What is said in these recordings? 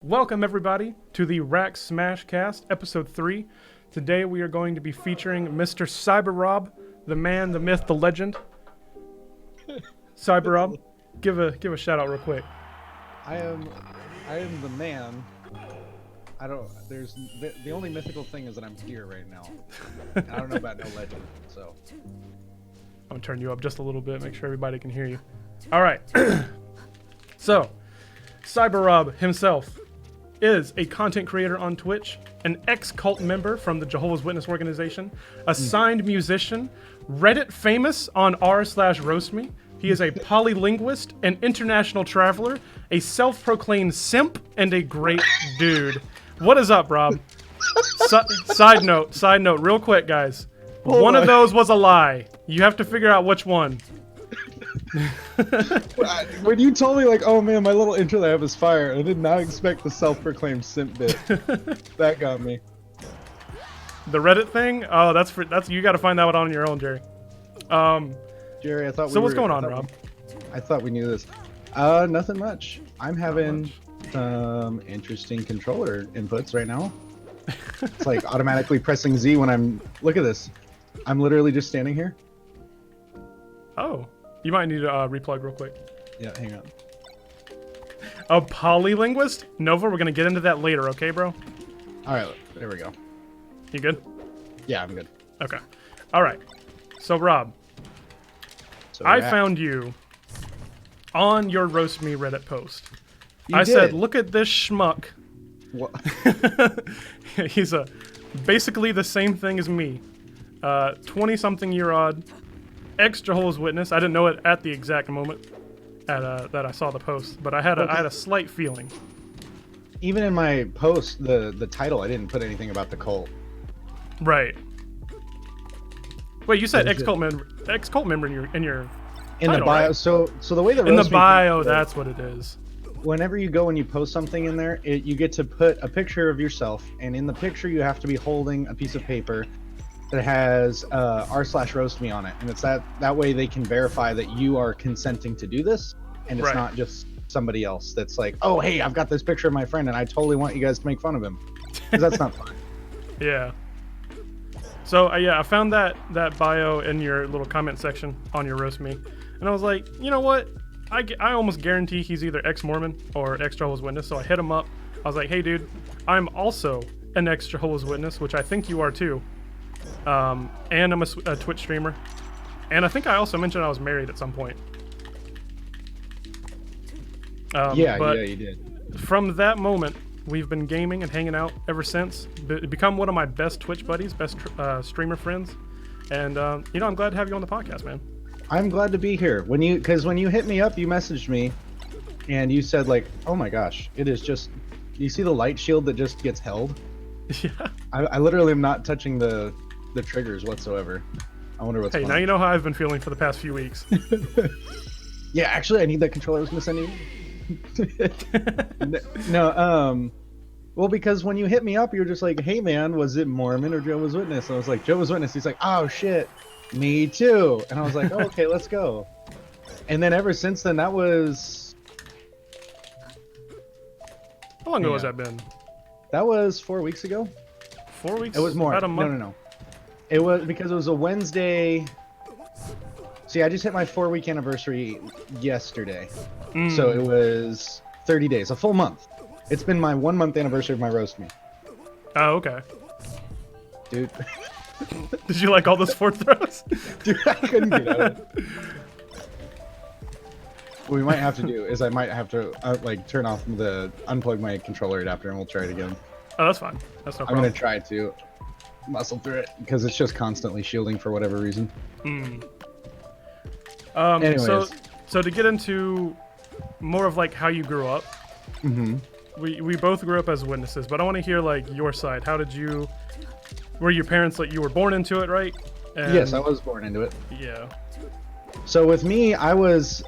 Welcome everybody to the Rack Smash Cast, episode 3. Today we are going to be featuring Mr. Cyber Rob, the man, the myth, the legend. Cyber Rob, give a shout out real quick. I am the man. There's the only mythical thing is that I'm here right now. I don't know about no legend, so. I'm gonna turn you up just a little bit, make sure everybody can hear you. All right. So, Cyber Rob himself is a content creator on Twitch, an ex-cult member from the Jehovah's Witness organization, a signed musician, Reddit famous on r/roastme. He is a polylinguist, an international traveler, a self-proclaimed simp, and a great dude. What is up, Rob? Side note, real quick, guys. One of those was a lie. You have to figure out which one. When you told me, like, oh man, my little intro that I have is fire, I did not expect the self-proclaimed simp bit. That got me. The Reddit thing? Oh, that's you got to find that one on your own, Jerry. Jerry, I thought. So what's going on, Rob? I thought we knew this. Nothing much. I'm having some interesting controller inputs right now. It's like automatically pressing Z when I'm. Look at this. I'm literally just standing here. Oh. You might need to replug real quick. Yeah, hang on. A polylinguist? Nova, we're going to get into that later, okay, bro? Alright, there we go. You good? Yeah, I'm good. Okay. Alright. So, Rob, So I found you on your Roast Me Reddit post. I did. said, look at this schmuck. What? He's basically the same thing as me. 20-something-year-old. Ex-Jehovah's Witness. I didn't know it at the exact moment that I saw the post, but I had a slight feeling. Even in my post, the title, I didn't put anything about the cult. Right. Wait, you said Oh, ex-cult member in your In title, the bio, right? so the way the In the roast me bio, works, that's what it is. whenever you go and you post something in there, you get to put a picture of yourself, and in the picture you have to be holding a piece of paper that has r/roast me on it, and it's that way they can verify that you are consenting to do this, and it's Right. not just somebody else that's like, oh hey, I've got this picture of my friend and I totally want you guys to make fun of him, because that's not fun. Yeah. So yeah, I found that bio in your little comment section on your Roast Me, and I was like, you know what? I almost guarantee he's either ex-Mormon or ex-Jehovah's Witness. So I hit him up. I was like, hey dude, I'm also an ex-Jehovah's Witness, which I think you are too. And I'm a Twitch streamer, and I think I also mentioned I was married at some point. But Yeah, you did. from that moment, we've been gaming and hanging out ever since. Become one of my best Twitch buddies, best streamer friends, and I'm glad to have you on the podcast, man. I'm glad to be here. When you hit me up, you messaged me, and you said like, oh my gosh, it is just. You see the light shield that just gets held? Yeah. I literally am not touching the triggers whatsoever. I wonder what's Hey, going now on. you know how I've been feeling for the past few weeks. Yeah, actually, I need that controller. I was gonna send you. No, well, because when you hit me up, you're just like, hey man, was it Mormon or Jehovah's Witness? And I was like, Jehovah's Witness. He's like, oh shit, me too. And I was like, oh, okay, let's go. And then ever since then, that was. How long ago Yeah. has that been? That was 4 weeks ago. 4 weeks? It was more. About a month? No. It was because it was a Wednesday. See, I just hit my 4-week anniversary yesterday. So it was 30 days, a full month. It's been my 1-month anniversary of my Roast Me. Oh, okay. Dude. Did you like all those fourth throws? Dude, I couldn't get out of it. What we might have to do is I might have to turn off unplug my controller adapter and we'll try it again. Oh, that's fine. That's no I'm problem. gonna try to muscle through it because it's just constantly shielding for whatever reason. Anyways. So to get into more of like how you grew up, we both grew up as witnesses, but I want to hear like your side. Were your parents like you were born into it, right? And, Yes, I was born into it. Yeah. So with me, I was,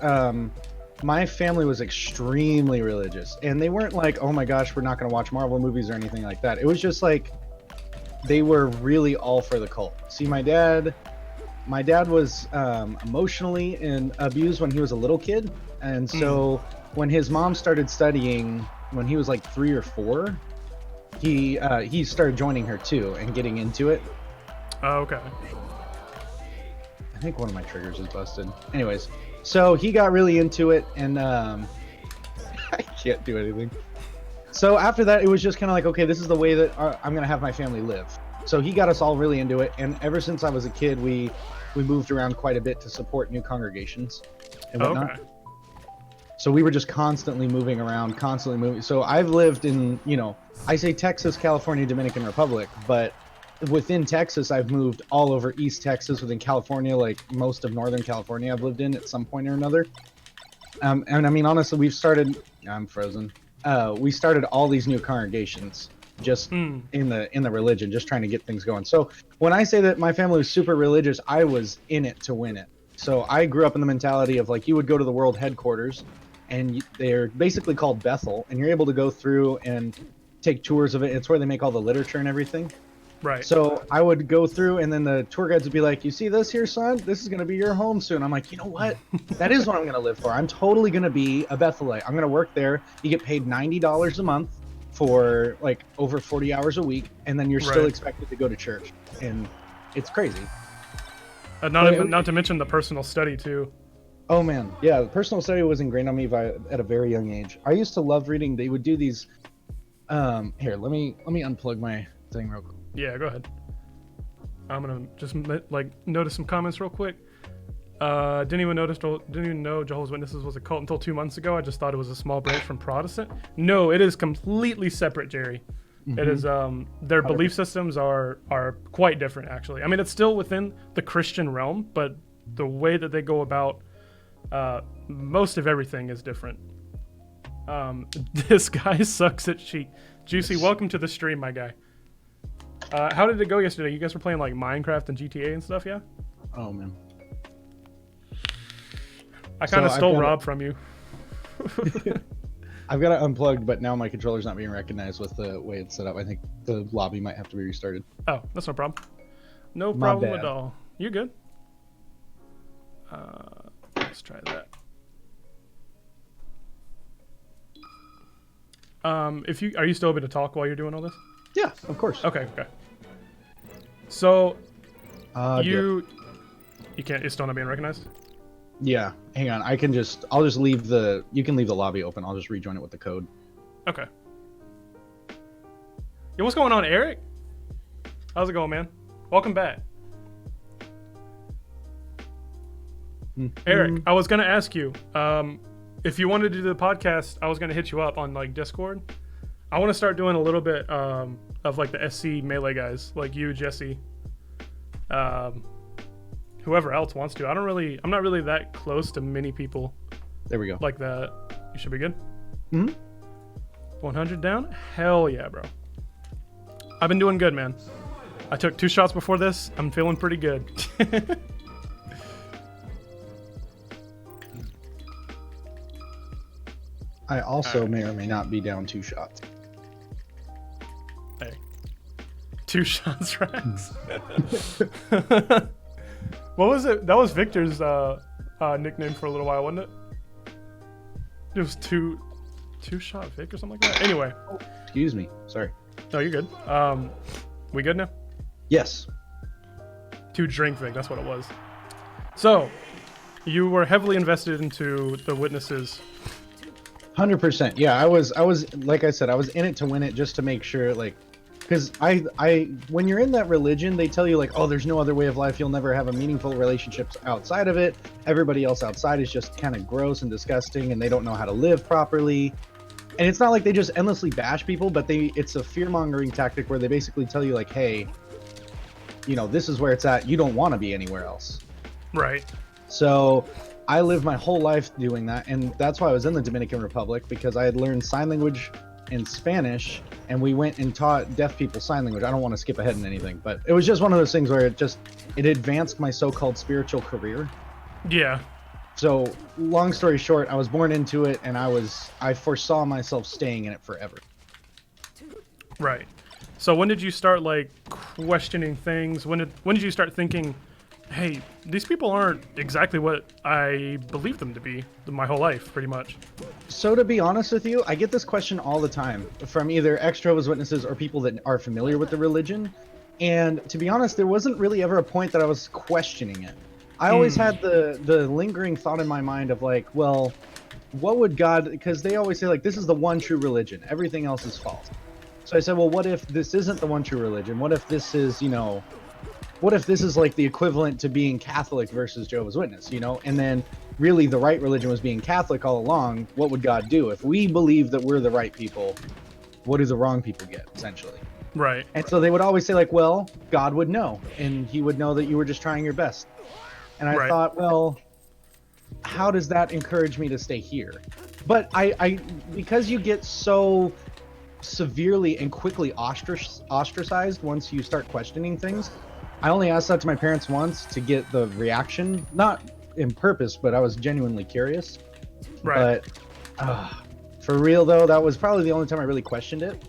my family was extremely religious, and they weren't like, oh my gosh, we're not going to watch Marvel movies or anything like that. It was just like, they were really all for the cult. See, my dad was emotionally abused when he was a little kid, and so when his mom started studying when he was like 3 or 4, he started joining her too and getting into it. Oh, okay. I think one of my triggers is busted. Anyways, so he got really into it, and I can't do anything. So after that, it was just kind of like, okay, this is the way that I'm gonna have my family live. So he got us all really into it, and ever since I was a kid, we moved around quite a bit to support new congregations and whatnot. Okay. So we were just constantly moving around, constantly moving. So I've lived in, I say Texas, California, Dominican Republic, but within Texas, I've moved all over East Texas, within California, like most of Northern California I've lived in at some point or another. And I mean, honestly, I'm frozen. We started all these new congregations just in the religion, just trying to get things going. So when I say that my family was super religious, I was in it to win it. So I grew up in the mentality of like, you would go to the world headquarters, and they're basically called Bethel, and you're able to go through and take tours of it. It's where they make all the literature and everything. Right. So I would go through, and then the tour guides would be like, you see this here, son? This is going to be your home soon. I'm like, you know what? That is what I'm going to live for. I'm totally going to be a Bethelite. I'm going to work there. You get paid $90 a month for like over 40 hours a week, and then you're still expected to go to church. And it's crazy. Not to mention the personal study, too. Oh, man. Yeah, personal study was ingrained on me at a very young age. I used to love reading. They would do these... Here, let me unplug my thing real quick. Yeah, go ahead. I'm gonna just notice some comments real quick. Didn't even know Jehovah's Witnesses was a cult until 2 months ago. I just thought it was a small branch from Protestant. No, it is completely separate, Jerry. Mm-hmm. It is their belief systems are quite different, actually. I mean, it's still within the Christian realm, but the way that they go about most of everything is different. This guy sucks at cheat. Juicy, welcome to the stream, my guy. How did it go yesterday? You guys were playing like Minecraft and GTA and stuff, yeah? Oh, man. I kind of stole Rob from you. I've got it unplugged, but now my controller's not being recognized with the way it's set up. I think the lobby might have to be restarted. Oh, that's no problem. No problem at all. You're good. Let's try that. Are you still able to talk while you're doing all this? Yeah, of course. Okay. So, you can't. It's still not being recognized. Yeah, hang on. I'll just leave you can leave the lobby open. I'll just rejoin it with the code. Okay. Yo, what's going on, Eric? How's it going, man? Welcome back. Eric, I was gonna ask you, if you wanted to do the podcast, I was gonna hit you up on like Discord. I want to start doing a little bit of like the SC Melee guys, like you, Jesse, whoever else wants to. I'm not really that close to many people. There we go. Like that. You should be good. 100 down? Hell yeah, bro. I've been doing good, man. I took 2 shots before this. I'm feeling pretty good. I also may or may not be down 2 shots. Hey. 2 shots, Rex. What was it? That was Victor's nickname for a little while, wasn't it? It was two shot Vic or something like that. Anyway. Excuse me. Sorry. No, you're good. We good now? Yes. 2 drink Vic, that's what it was. So, you were heavily invested into the Witnesses. 100%. Yeah, I was like I said, I was in it to win it, just to make sure, like, because I when you're in that religion, they tell you like, oh, there's no other way of life. You'll never have a meaningful relationships outside of it. Everybody else outside is just kind of gross and disgusting, and they don't know how to live properly. And it's not like they just endlessly bash people, but it's a fear-mongering tactic where they basically tell you like, hey, this is where it's at. You don't want to be anywhere else. Right. So I lived my whole life doing that, and that's why I was in the Dominican Republic, because I had learned sign language and Spanish, and we went and taught deaf people sign language. I don't want to skip ahead in anything, but it was just one of those things where it advanced my so-called spiritual career. Yeah. So long story short, I was born into it, and I foresaw myself staying in it forever. Right. So when did you start like questioning things? When did you start thinking, hey, these people aren't exactly what I believed them to be my whole life, pretty much? So to be honest with you, I get this question all the time from either ex-Jehovah's Witnesses or people that are familiar with the religion. And to be honest, there wasn't really ever a point that I was questioning it. I always had the lingering thought in my mind of like, well, what would God, because they always say like, this is the one true religion, everything else is false. So I said, well, what if this isn't the one true religion? What if this is, what if this is like the equivalent to being Catholic versus Jehovah's Witness, And then really the right religion was being Catholic all along. What would God do? If we believe that we're the right people, what do the wrong people get, essentially? Right. And so they would always say like, well, God would know, and he would know that you were just trying your best. And I thought, well, how does that encourage me to stay here? But I because you get so severely and quickly ostracized once you start questioning things, I only asked that to my parents once to get the reaction, not in purpose, but I was genuinely curious. Right. But for real though, that was probably the only time I really questioned it.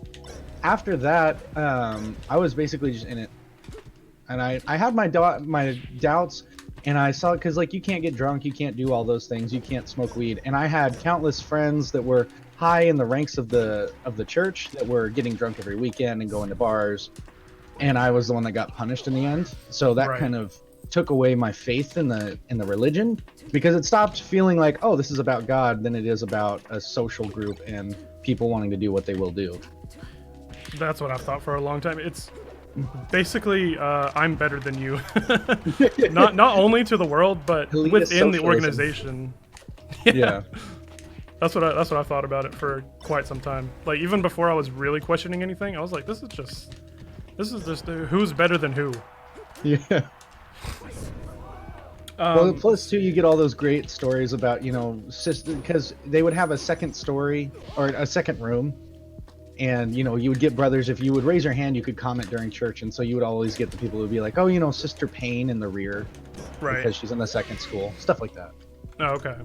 After that, I was basically just in it, and I had my doubts, and I saw, because like you can't get drunk, you can't do all those things, you can't smoke weed, and I had countless friends that were high in the ranks of the church that were getting drunk every weekend and going to bars, and I was the one that got punished in the end. So that kind of took away my faith in the religion, because it stopped feeling like, oh, this is about God, than it is about a social group and people wanting to do what they will do. That's what I've thought for a long time. It's basically I'm better than you. not only to the world, but within the organization. Yeah. That's what I thought about it for quite some time. Like even before I was really questioning anything, I was like, this is just who's better than who. Yeah. Well, plus too, you get all those great stories about, sister, because they would have a second story or a second room. And, you would get brothers, if you would raise your hand, you could comment during church. And so you would always get the people who would be like, oh, Sister Payne in the rear. Right. Because she's in the second school. Stuff like that. Oh, okay.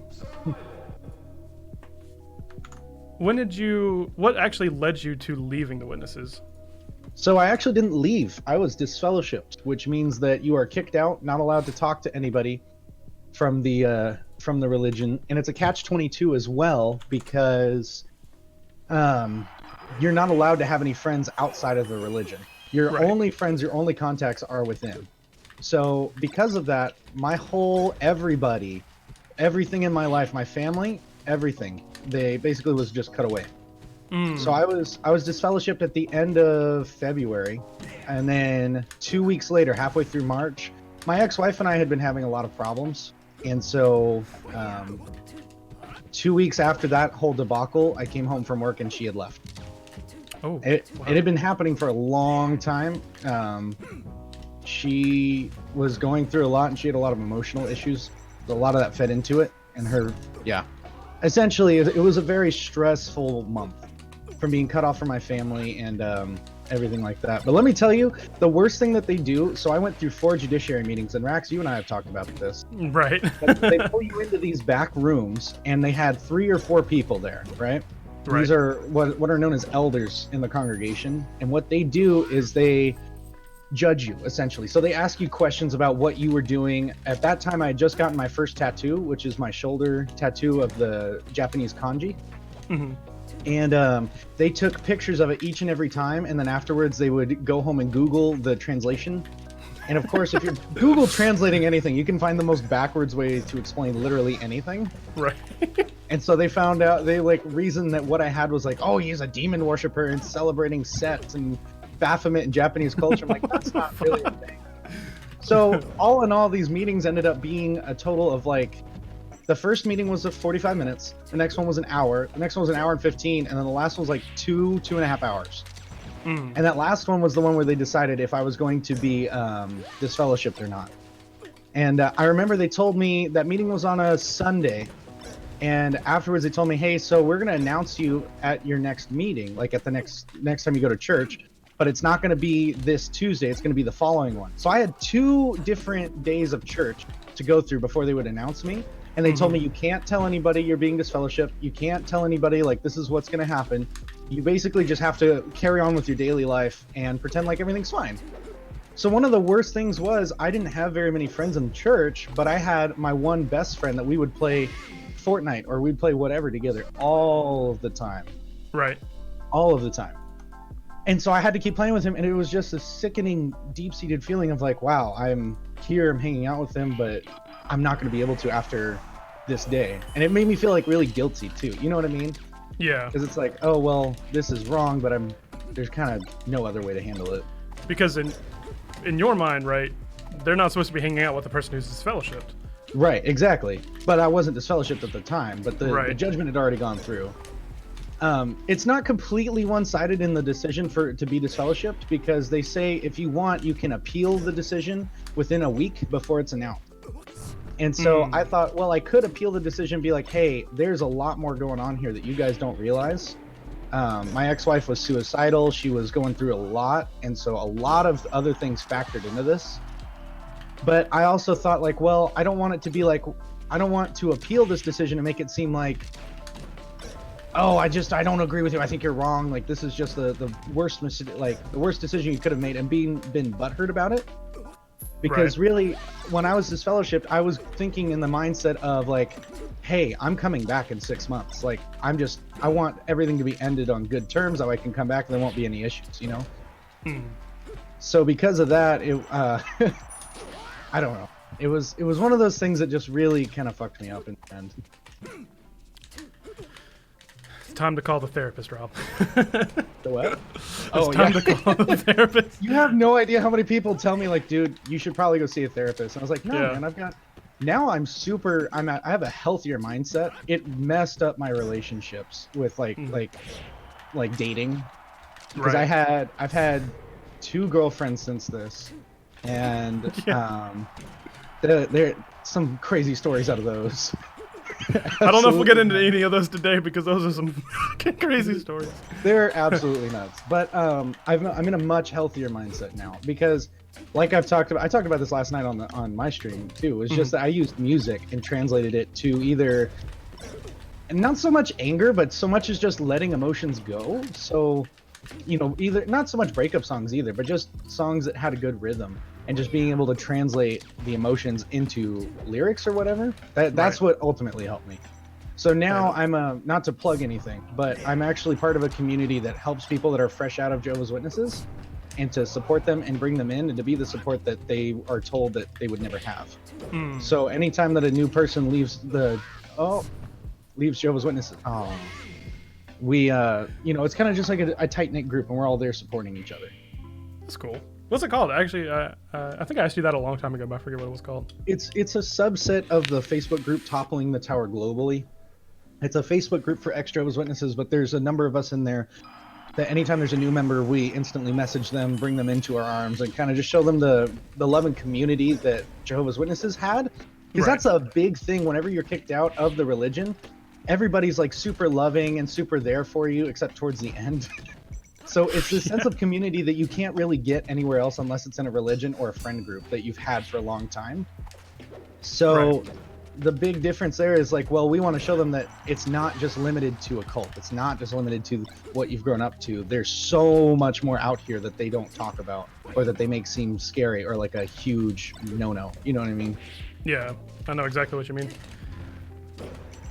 What actually led you to leaving the Witnesses? So I actually didn't leave. I was disfellowshipped, which means that you are kicked out, not allowed to talk to anybody from the religion. And it's a catch-22 as well, because you're not allowed to have any friends outside of the religion. Your only friends, your only contacts are within. So because of that, everything in my life, my family, everything, they basically was just cut away. So I was disfellowshipped at the end of February, and then 2 weeks later, halfway through March, my ex-wife and I had been having a lot of problems, and so 2 weeks after that whole debacle, I came home from work and she had left. Oh, it had been happening for a long time. She was going through a lot, and she had a lot of emotional issues. A lot of that fed into it, and essentially, it was a very stressful month from being cut off from my family and everything like that. But let me tell you, the worst thing that they do, so I went through 4 judiciary meetings, and Rax, you and I have talked about this. Right. They pull you into these back rooms, and they had 3 or 4 people there, right? These are what are known as elders in the congregation, and what they do is they judge you, essentially. So they ask you questions about what you were doing. At that time, I had just gotten my first tattoo, which is my shoulder tattoo of the Japanese kanji. Mm-hmm. And they took pictures of it each and every time, and then afterwards they would go home and Google the translation. And of course, if you're Google translating anything, you can find the most backwards way to explain literally anything. Right. And so they found out, reasoned that what I had was like, oh, he's a demon worshiper and celebrating Set and Baphomet in Japanese culture. I'm like, that's not really a thing. So all in all, these meetings ended up being a total of the first meeting was 45 minutes, the next one was an hour, the next one was an hour and 15, and then the last one was like 2.5 hours. And that last one was the one where they decided if I was going to be disfellowshipped or not. And I remember they told me that meeting was on a Sunday, and afterwards they told me, hey, so we're going to announce you at your next meeting, like at the next time you go to church, but it's not going to be this Tuesday, it's going to be the following one. So I had 2 different days of church to go through before they would announce me. And they told me, you can't tell anybody you're being disfellowshipped. You can't tell anybody, this is what's going to happen. You basically just have to carry on with your daily life and pretend like everything's fine. So one of the worst things was I didn't have very many friends in church, but I had my one best friend that we would play Fortnite or we'd play whatever together all of the time. Right. All of the time. And so I had to keep playing with him, and it was just a sickening, deep-seated feeling of like, wow, I'm here, I'm hanging out with him, but I'm not going to be able to after this day. And it made me feel like really guilty too. You know what I mean? Yeah. Because it's like, oh well, this is wrong, but there's kind of no other way to handle it. Because in your mind, right, they're not supposed to be hanging out with the person who's disfellowshipped. Right, exactly. But I wasn't disfellowshipped at the time, but the Right. judgment had already gone through. It's not completely one-sided in the decision for it to be disfellowshipped, because they say if you want, you can appeal the decision within a week before it's announced. And so I thought, well, I could appeal the decision and be like, hey, there's a lot more going on here that you guys don't realize. My ex-wife was suicidal. She was going through a lot. And so a lot of other things factored into this. But I also thought like, well, I don't want it to be like, I don't want to appeal this decision and make it seem like, oh, I don't agree with you. I think you're wrong. Like, this is just the worst, the worst decision you could have made, and been butthurt about it. Because really, when I was disfellowshipped, I was thinking in the mindset of like, hey, I'm coming back in 6 months. Like, I want everything to be ended on good terms, so I can come back and there won't be any issues, you know? So because of that, I don't know. It was one of those things that just really kind of fucked me up in the end. It's time to call the therapist, Rob. The what? It's time to call the therapist. You have no idea how many people tell me like, dude, you should probably go see a therapist. And I was like, no, man, I have a healthier mindset. It messed up my relationships with like dating. Because I've had 2 girlfriends since this. And there some crazy stories out of those. I don't know if we'll get into any of those today, because those are some crazy stories. They're absolutely nuts. But I'm in a much healthier mindset now, because like I talked about this last night on my stream too. It's just that I used music and translated it to either, and not so much anger, but so much as just letting emotions go. So, you know, either not so much breakup songs either, but just songs that had a good rhythm, and just being able to translate the emotions into lyrics or whatever. That's what ultimately helped me. So now I'm not to plug anything, but I'm actually part of a community that helps people that are fresh out of Jehovah's Witnesses, and to support them and bring them in, and to be the support that they are told that they would never have. So anytime that a new person leaves Jehovah's Witnesses, we you know, it's kind of just like a tight-knit group, and we're all there supporting each other. That's cool. What's it called? Actually, I think I asked you that a long time ago, but I forget what it was called. It's a subset of the Facebook group Toppling the Tower Globally. It's a Facebook group for ex-Jehovah's Witnesses, but there's a number of us in there that anytime there's a new member, we instantly message them, bring them into our arms, and kind of just show them the love and community that Jehovah's Witnesses had. Because that's a big thing whenever you're kicked out of the religion. Everybody's like super loving and super there for you, except towards the end. So it's this sense of community that you can't really get anywhere else unless it's in a religion or a friend group that you've had for a long time. So the big difference there is like, well, we want to show them that it's not just limited to a cult. It's not just limited to what you've grown up to. There's so much more out here that they don't talk about, or that they make seem scary or like a huge no-no. You know what I mean? Yeah, I know exactly what you mean.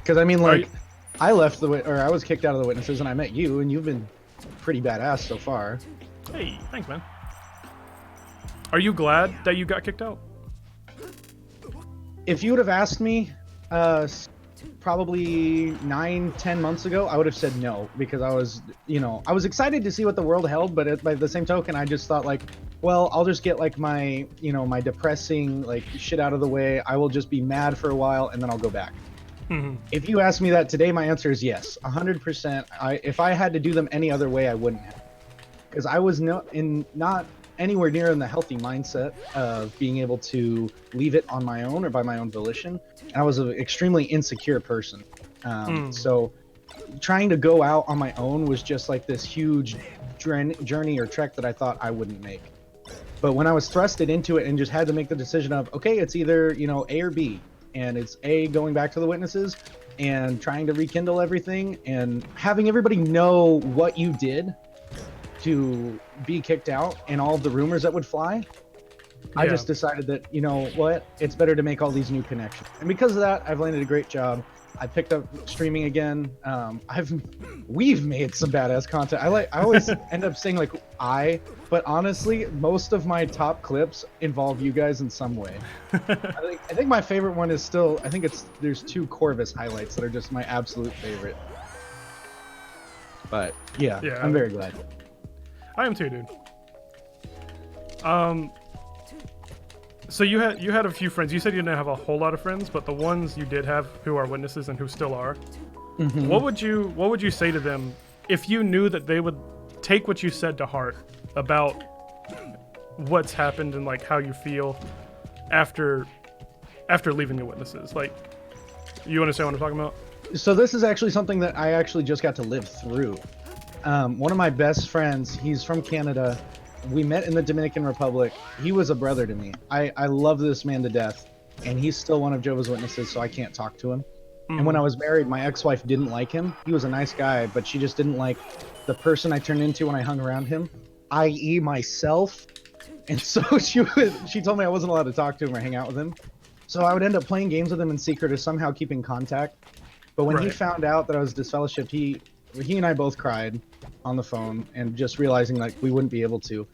Because I mean, like, I was kicked out of the Witnesses, and I met you, and you've been pretty badass so far. Hey, thanks, man. Are you glad that you got kicked out? If you would have asked me probably 9-10 months ago, I would have said no, because I was excited to see what the world held, but by the same token, I just thought like, well, I'll just get like my depressing like shit out of the way. I will just be mad for a while, and then I'll go back. If you ask me that today, my answer is yes, 100%. If I had to do them any other way, I wouldn't have, because I was not anywhere near in the healthy mindset of being able to leave it on my own or by my own volition. And I was an extremely insecure person. So trying to go out on my own was just like this huge journey or trek that I thought I wouldn't make. But when I was thrusted into it and just had to make the decision of, okay, it's either, A or B, and it's A, going back to the Witnesses and trying to rekindle everything and having everybody know what you did to be kicked out and all of the rumors that would fly, I Yeah. just decided that, you know what, it's better to make all these new connections. And because of that, I've landed a great job. I picked up streaming again. We've made some badass content. I always end up saying like but honestly, most of my top clips involve you guys in some way. I think my favorite one is still, there's 2 Corvus highlights that are just my absolute favorite. But yeah, I'm very glad. I am too, dude. So you had a few friends. You said you didn't have a whole lot of friends, but the ones you did have who are witnesses and who still are, Mhm. what would you say to them if you knew that they would take what you said to heart about what's happened and like how you feel after leaving the witnesses? Like, you understand what I'm talking about? So this is actually something that I actually just got to live through. One of my best friends, he's from Canada. We met in the Dominican Republic. He was a brother to me. I love this man to death, and he's still one of Jehovah's Witnesses, so I can't talk to him. And when I was married, my ex-wife didn't like him. He was a nice guy, but she just didn't like the person I turned into when I hung around him, i.e. myself. And so she told me I wasn't allowed to talk to him or hang out with him. So I would end up playing games with him in secret or somehow keeping contact. But when he found out that I was disfellowshipped, he and I both cried on the phone and just realizing like we wouldn't be able to.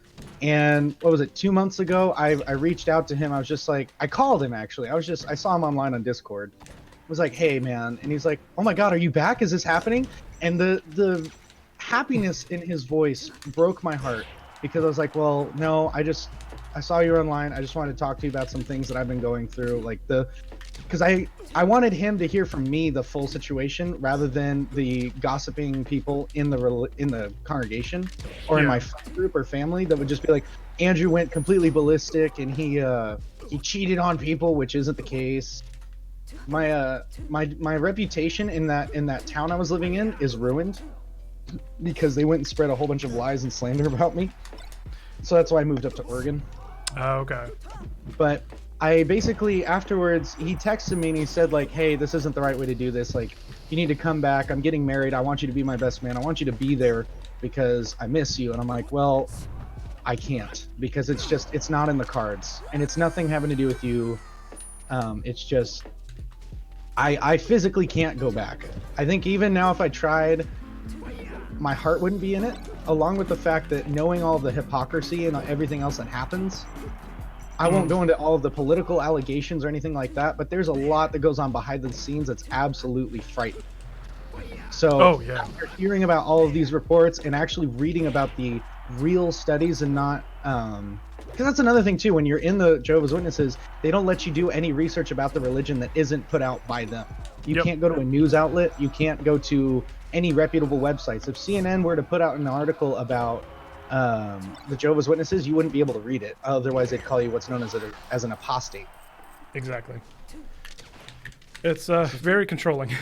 And what was it, 2 months ago, I reached out to him. I was just like, I called him actually. I saw him online on Discord. I was like, hey man. And he's like, oh my God, are you back? Is this happening? And the happiness in his voice broke my heart, because I was like, well, no, I saw you online. I just wanted to talk to you about some things that I've been going through, like because I wanted him to hear from me the full situation rather than the gossiping people in the congregation or in my friend group or family that would just be like, Andrew went completely ballistic and he cheated on people, which isn't the case. My reputation in that town I was living in is ruined because they went and spread a whole bunch of lies and slander about me. So that's why I moved up to Oregon. Oh, okay. But I basically, afterwards, he texted me and he said like, hey, this isn't the right way to do this. Like, you need to come back. I'm getting married. I want you to be my best man. I want you to be there because I miss you. And I'm like, well, I can't, because it's not in the cards, and it's nothing having to do with you. It's just, I physically can't go back. I think even now if I tried, my heart wouldn't be in it, along with the fact that knowing all the hypocrisy and everything else that happens. I won't go into all of the political allegations or anything like that, but there's a lot that goes on behind the scenes that's absolutely frightening. So after hearing about all of these reports and actually reading about the real studies and not because that's another thing too, when you're in the Jehovah's Witnesses, they don't let you do any research about the religion that isn't put out by them. You can't go to a news outlet, you can't go to any reputable websites. If CNN were to put out an article about the Jehovah's Witnesses, you wouldn't be able to read it. Otherwise, they'd call you what's known as an apostate. Exactly. It's very controlling.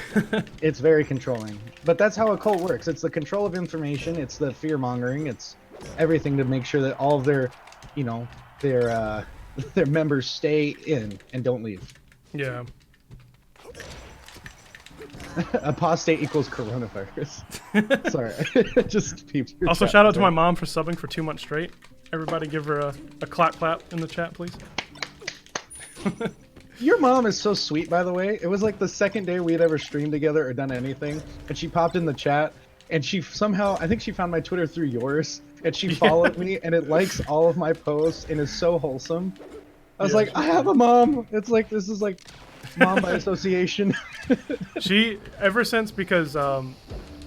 It's very controlling. But that's how a cult works. It's the control of information. It's the fear-mongering. It's everything to make sure that all of their, their members stay in and don't leave. Yeah. Apostate equals coronavirus. Sorry. Just peeped your Also, chat. shout out to my mom for subbing for 2 months straight. Everybody give her a clap in the chat, please. Your mom is so sweet, by the way. It was like the second day we had ever streamed together or done anything, and she popped in the chat, and she somehow, I think she found my Twitter through yours, and she followed me, and it likes all of my posts, and is so wholesome. I was like, I have a mom. It's like, this is like mom by association. She, ever since, because one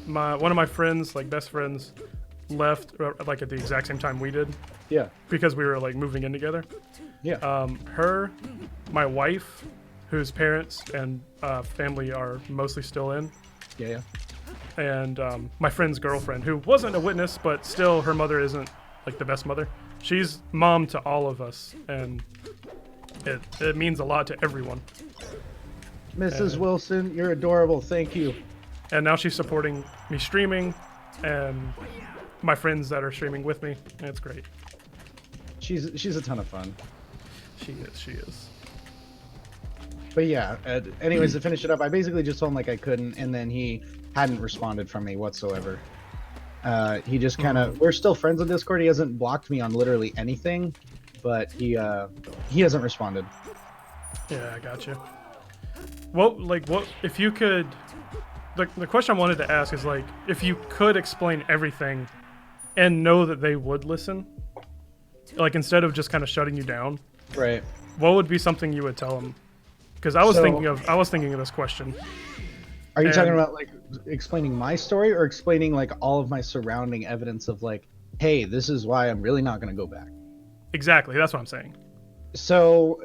of my friends, like best friends, left like at the exact same time we did. Yeah. Because we were like moving in together. Yeah. Her, my wife, whose parents and family are mostly still in. Yeah. And my friend's girlfriend, who wasn't a witness, but still her mother isn't like the best mother. She's mom to all of us, and it means a lot to everyone. Mrs. Wilson, you're adorable. Thank you. And now she's supporting me streaming and my friends that are streaming with me. And it's great. She's a ton of fun. She is. But yeah, anyways, to finish it up, I basically just told him like I couldn't, and then he hadn't responded from me whatsoever. He just kind of, we're still friends on Discord. He hasn't blocked me on literally anything, but he hasn't responded. Yeah, I got you. What if you could? The question I wanted to ask is like, if you could explain everything, and know that they would listen, like instead of just kind of shutting you down, Right. what would be something you would tell them? Because I was thinking of this question. Are you talking about like explaining my story or explaining like all of my surrounding evidence of like, hey, this is why I'm really not going to go back? Exactly, that's what I'm saying. So,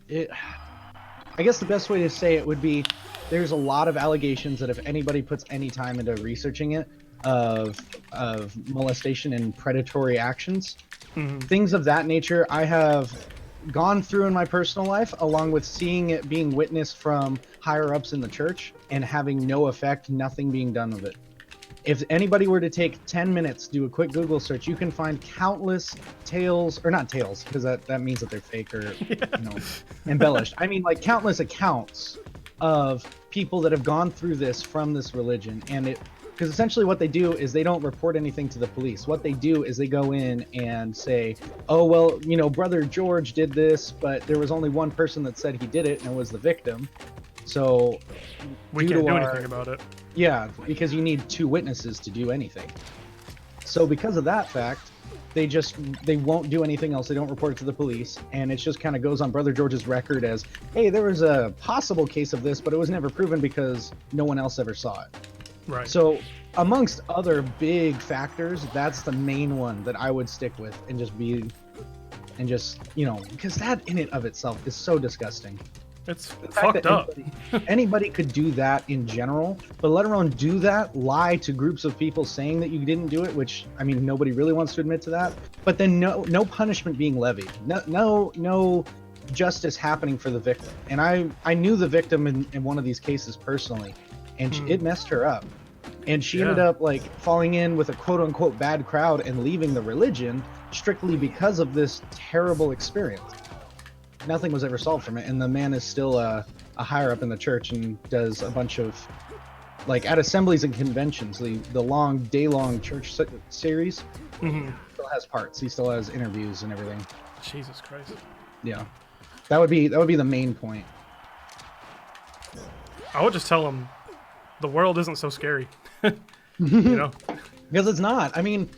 I guess the best way to say it would be there's a lot of allegations that if anybody puts any time into researching it of molestation and predatory actions, things of that nature, I have gone through in my personal life, along with seeing it being witnessed from higher ups in the church and having no effect, nothing being done with it. If anybody were to take 10 minutes, do a quick Google search, you can find countless tales, or not tales, because that means that they're fake or embellished. I mean, like countless accounts of people that have gone through this from this religion, and because essentially what they do is they don't report anything to the police. What they do is they go in and say, oh, well, Brother George did this, but there was only one person that said he did it, and it was the victim. So we can't do anything about it. Yeah, because you need 2 witnesses to do anything. So because of that fact, they won't do anything else. They don't report it to the police, and it just kind of goes on Brother George's record as, hey, there was a possible case of this, but it was never proven because no one else ever saw it. Right. So amongst other big factors, that's the main one that I would stick with and just because that in and of itself is so disgusting. It's fucked up. Anybody could do that in general, but let alone do that, lie to groups of people saying that you didn't do it, which, I mean, nobody really wants to admit to that, but then no punishment being levied. No justice happening for the victim. And I knew the victim in one of these cases personally, and it messed her up. And she ended up like falling in with a quote unquote bad crowd and leaving the religion strictly because of this terrible experience. Nothing was ever solved from it, and the man is still a higher up in the church and does a bunch of, like, at assemblies and conventions, the long day-long church series. Still has parts. He still has interviews and everything. Jesus Christ. Yeah, that would be the main point. I would just tell him the world isn't so scary. Because it's not. I mean,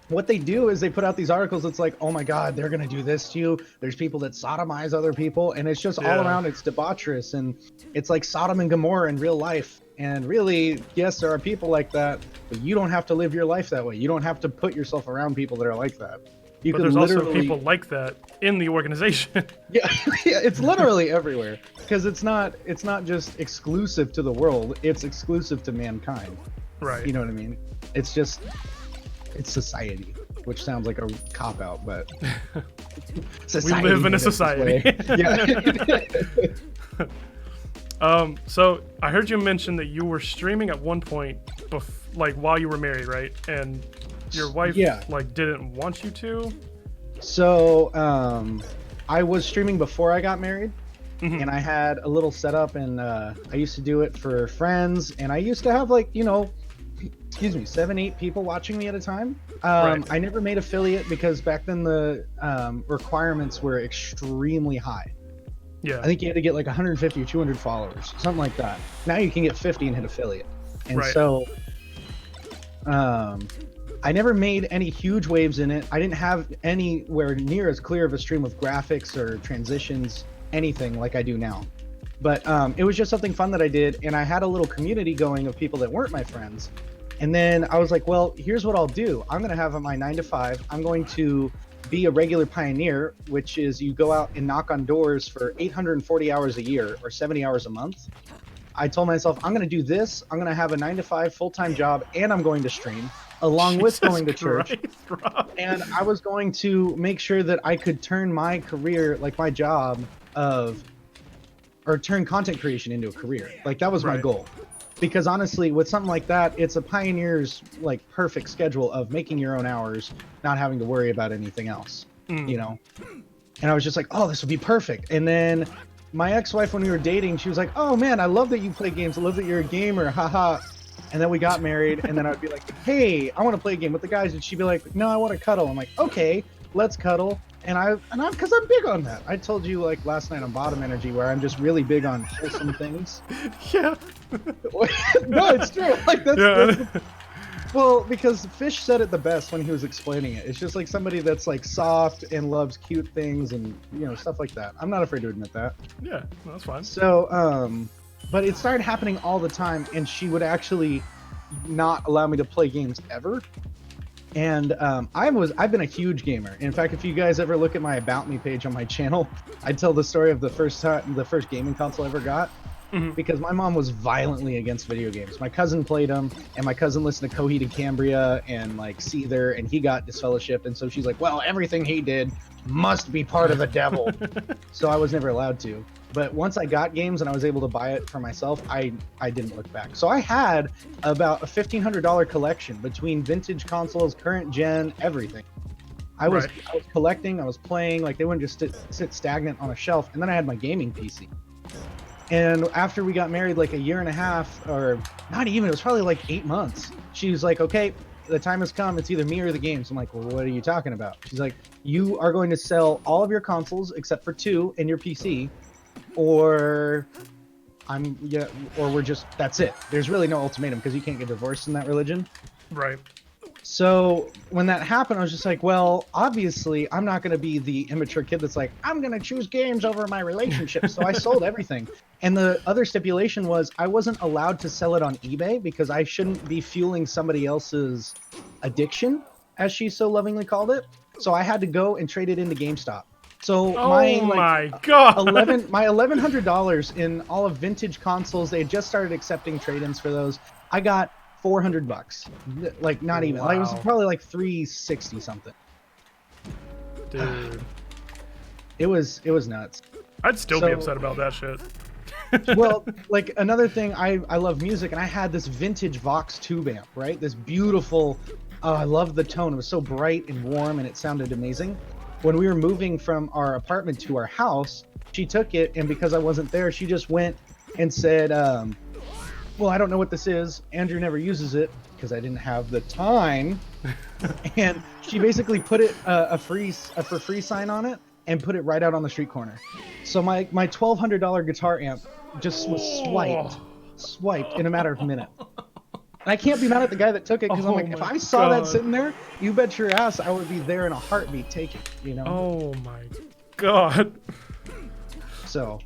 what they do is they put out these articles. It's like, oh my God, they're gonna do this to you. There's people that sodomize other people, and it's just all around. It's debaucherous, and it's like Sodom and Gomorrah in real life. And really, yes, there are people like that, but you don't have to live your life that way. You don't have to put yourself around people that are like that. But there's also people like that in the organization. Yeah, it's literally everywhere, because it's not just exclusive to the world. It's exclusive to mankind. Right. You know what I mean? It's society, which sounds like a cop-out, but we live in a society. So I heard you mention that you were streaming at one point, like while you were married, right? And your wife like didn't want you to? So I was streaming before I got married, and I had a little setup, and I used to do it for friends, and I used to have like 7-8 people watching me at a time. Right. I never made affiliate because back then the requirements were extremely high. Yeah. I think you had to get like 150 or 200 followers, something like that. Now you can get 50 and hit affiliate. And so I never made any huge waves in it. I didn't have anywhere near as clear of a stream with graphics or transitions, anything like I do now. But it was just something fun that I did, and I had a little community going of people that weren't my friends. And then I was like, well, here's what I'll do. I'm going to have my 9 to 5. I'm going to be a regular pioneer, which is you go out and knock on doors for 840 hours a year or 70 hours a month. I told myself, I'm going to do this. I'm going to have a 9 to 5 full-time job, and I'm going to stream along with going to church. And I was going to make sure that I could turn my career, like my job or turn content creation into a career. Like that was my goal. Because honestly, with something like that, it's a pioneer's like perfect schedule of making your own hours, not having to worry about anything else, And I was just like, oh, this would be perfect. And then my ex-wife, when we were dating, she was like, oh man, I love that you play games. I love that you're a gamer. Haha. And then we got married, and then I'd be like, hey, I want to play a game with the guys. And she'd be like, no, I want to cuddle. I'm like, okay, let's cuddle. Because I'm big on that. I told you like last night on Bottom Energy where I'm just really big on wholesome things. Yeah. No, it's true. Like Yeah. well, because Fish said it the best when he was explaining it. It's just like somebody that's like soft and loves cute things and stuff like that. I'm not afraid to admit that. Yeah, that's fine. So, but it started happening all the time, and she would actually not allow me to play games ever. And I've been a huge gamer. In fact, if you guys ever look at my About Me page on my channel, I tell the story of the first gaming console I ever got. Mm-hmm. Because my mom was violently against video games. My cousin played them, and my cousin listened to Coheed and Cambria and like Seether, and he got disfellowshipped, and so she's like, well, everything he did must be part of the devil. So I was never allowed to. But once I got games and I was able to buy it for myself, I didn't look back. So I had about a $1,500 collection between vintage consoles, current gen, everything. I was collecting, I was playing, like they wouldn't just sit stagnant on a shelf. And then I had my gaming PC. And after we got married, like a year and a half, or not even, it was probably like 8 months. She was like, okay, the time has come. It's either me or the games. I'm like, well, what are you talking about? She's like, you are going to sell all of your consoles except for 2 and your PC, or we're just, that's it. There's really no ultimatum because you can't get divorced in that religion. Right. So when that happened, I was just like, well, obviously I'm not going to be the immature kid that's like, I'm going to choose games over my relationship. So I sold everything. And the other stipulation was I wasn't allowed to sell it on eBay because I shouldn't be fueling somebody else's addiction, as she so lovingly called it. So I had to go and trade it into GameStop. So my God. my $1,100 in all of vintage consoles, they had just started accepting trade-ins for those. I got $400, like not even. Like, it was probably like 360 something. Dude, it was nuts. I'd still be upset about that shit. Well, like another thing, I love music, and I had this vintage Vox tube amp, right? This beautiful. I loved the tone. It was so bright and warm, and it sounded amazing. When we were moving from our apartment to our house, she took it, and because I wasn't there, she just went and said, well, I don't know what this is. Andrew never uses it because I didn't have the time. And she basically put it a for free sign on it and put it right out on the street corner. So my $1,200 guitar amp just was swiped in a matter of a minute. And I can't be mad at the guy that took it because I'm like, if I saw that sitting there, you bet your ass I would be there in a heartbeat taking, Oh my God. So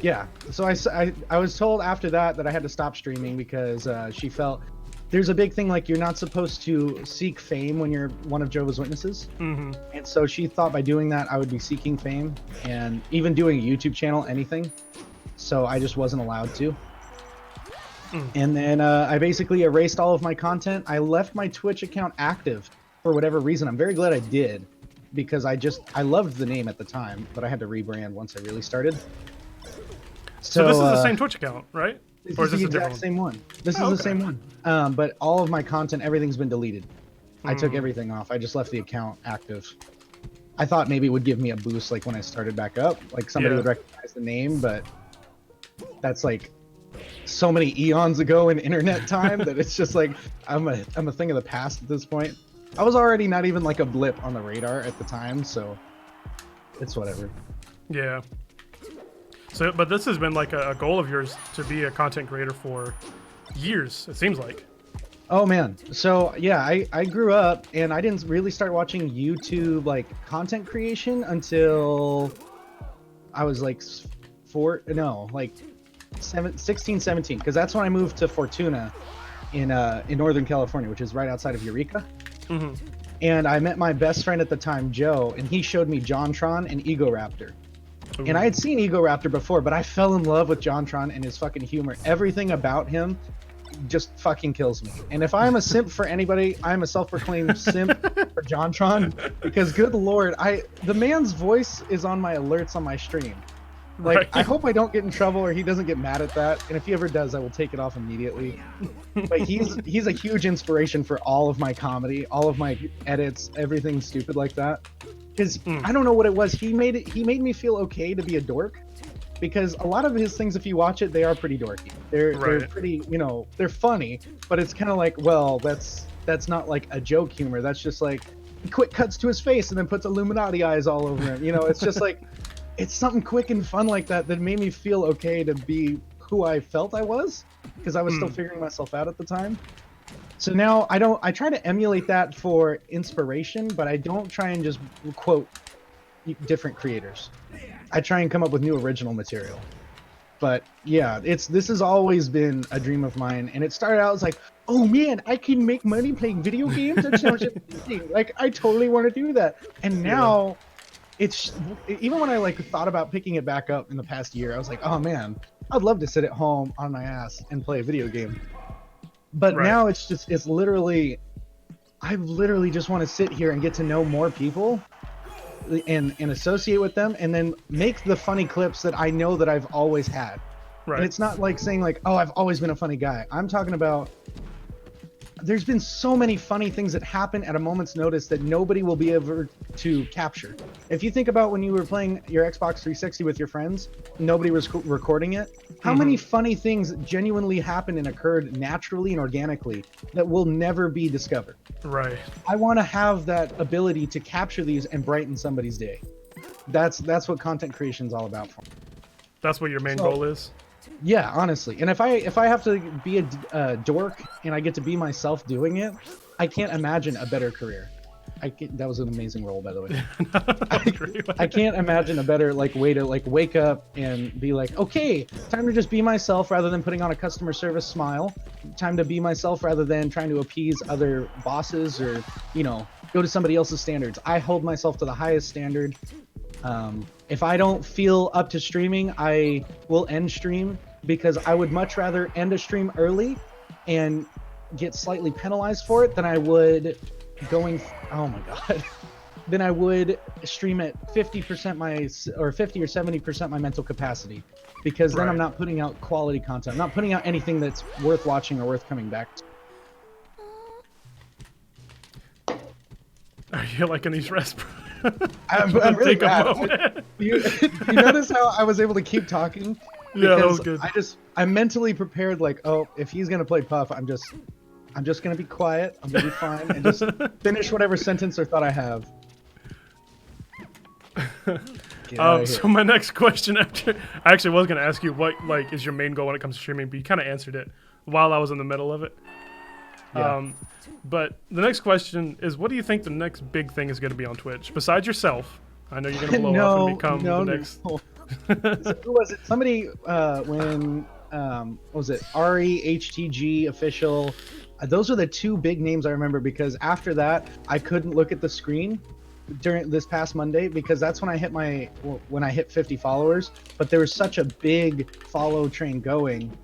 yeah, so I was told after that I had to stop streaming because she felt there's a big thing like you're not supposed to seek fame when you're one of Jehovah's Witnesses. Mm-hmm. And so she thought by doing that I would be seeking fame and even doing a YouTube channel, anything. So I just wasn't allowed to. And then I basically erased all of my content. I left my Twitch account active for whatever reason. I'm very glad I did because I loved the name at the time, but I had to rebrand once I really started. So this is the same Twitch account, right? Or is this the exact same one? This is the same one. But all of my content, everything's been deleted. I took everything off. I just left the account active. I thought maybe it would give me a boost like when I started back up. Like somebody would recognize the name, but that's like so many eons ago in internet time that it's just like I'm a thing of the past at this point. I was already not even like a blip on the radar at the time, so it's whatever. Yeah. So, but this has been like a goal of yours to be a content creator for years, it seems like. Oh man. So yeah, I grew up and I didn't really start watching YouTube like content creation until I was like 16, 17, because that's when I moved to Fortuna in Northern California, which is right outside of Eureka. Mm-hmm. And I met my best friend at the time, Joe, and he showed me JonTron and Egoraptor. Ooh. And I had seen Egoraptor before, but I fell in love with JonTron and his fucking humor. Everything about him just fucking kills me. And if I'm a simp for anybody, I'm a self-proclaimed simp for JonTron, because good lord, the man's voice is on my alerts on my stream. Like, right. I hope I don't get in trouble or he doesn't get mad at that. And if he ever does, I will take it off immediately. But he's a huge inspiration for all of my comedy, all of my edits, everything stupid like that. Because I don't know what it was. He made me feel okay to be a dork. because a lot of his things, if you watch it, they are pretty dorky. They're Right. pretty, they're funny, but it's kind of like, well, that's not like a joke humor. That's just like he quick cuts to his face and then puts Illuminati eyes all over him. It's just like it's something quick and fun like that that made me feel okay to be who I felt I was, because I was still figuring myself out at the time. So now I try to emulate that for inspiration, but I don't try and just quote different creators. I try and come up with new original material. But yeah, this has always been a dream of mine, and it started out as like, oh man, I can make money playing video games. That sounds amazing. Like I totally want to do that. And now it's even when I like thought about picking it back up in the past year, I was like, oh man, I'd love to sit at home on my ass and play a video game. But now it's literally, I literally just want to sit here and get to know more people and associate with them, and then make the funny clips that I know that I've always had. Right. And it's not like saying like, oh, I've always been a funny guy. I'm talking about there's been so many funny things that happen at a moment's notice that nobody will be able to capture. If you think about when you were playing your Xbox 360 with your friends, nobody was recording it. How many funny things genuinely happened and occurred naturally and organically that will never be discovered? Right. I want to have that ability to capture these and brighten somebody's day. That's what content creation is all about for me. That's what your main goal is? Yeah, honestly. And if I have to be a dork and I get to be myself doing it, I can't imagine a better career. That was an amazing role, by the way. I can't imagine a better way to wake up and be like, okay, time to just be myself rather than putting on a customer service smile. Time to be myself rather than trying to appease other bosses or go to somebody else's standards. I hold myself to the highest standard. If I don't feel up to streaming, I will end stream, because I would much rather end a stream early and get slightly penalized for it than I would than I would stream at 50% or 50 or 70% my mental capacity, because then I'm not putting out quality content. I'm not putting out anything that's worth watching or worth coming back to. Are you liking these raspberries? I'm really Take a bad. moment. You notice how I was able to keep talking? Yeah, that was Because good. I'm mentally prepared, like, oh, if he's gonna play Puff, I'm just gonna be quiet. I'm gonna be fine and just finish whatever sentence or thought I have. Get outta here. So my next question, I actually was gonna ask you what is your main goal when it comes to streaming, but you kind of answered it while I was in the middle of it. Yeah. But the next question is, what do you think the next big thing is going to be on Twitch besides yourself? I know you're going to blow up and become the next. No. Who was it? Somebody when what was it? REHTG official. Those are the two big names I remember, because after that I couldn't look at the screen during this past Monday, because that's when I hit 50 followers. But there was such a big follow train going.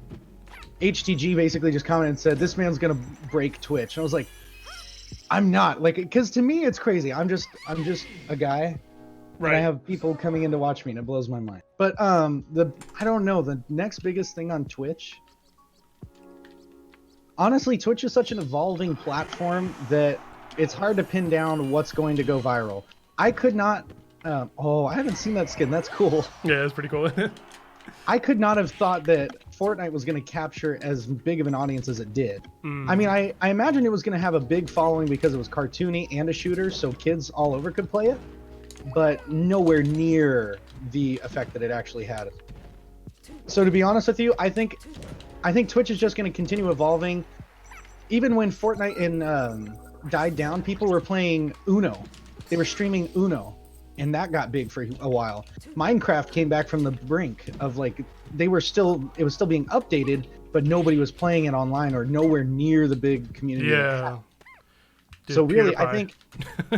HTG basically just commented and said, "This man's gonna break Twitch." And I was like, "I'm not," because to me it's crazy. I'm just a guy. Right. And I have people coming in to watch me, and it blows my mind. But I don't know, the next biggest thing on Twitch. Honestly, Twitch is such an evolving platform that it's hard to pin down what's going to go viral. I could not. I haven't seen that skin. That's cool. Yeah, it's pretty cool. I could not have thought that Fortnite was going to capture as big of an audience as it did. I mean, I imagined it was going to have a big following because it was cartoony and a shooter, so kids all over could play it, but nowhere near the effect that it actually had. So to be honest with you, I think Twitch is just going to continue evolving. Even when Fortnite died down, people were playing Uno. They were streaming Uno. And that got big for a while. Minecraft came back from the brink of it was still being updated, but nobody was playing it online or nowhere near the big community. Yeah. Dude, So really, PewDiePie. I think,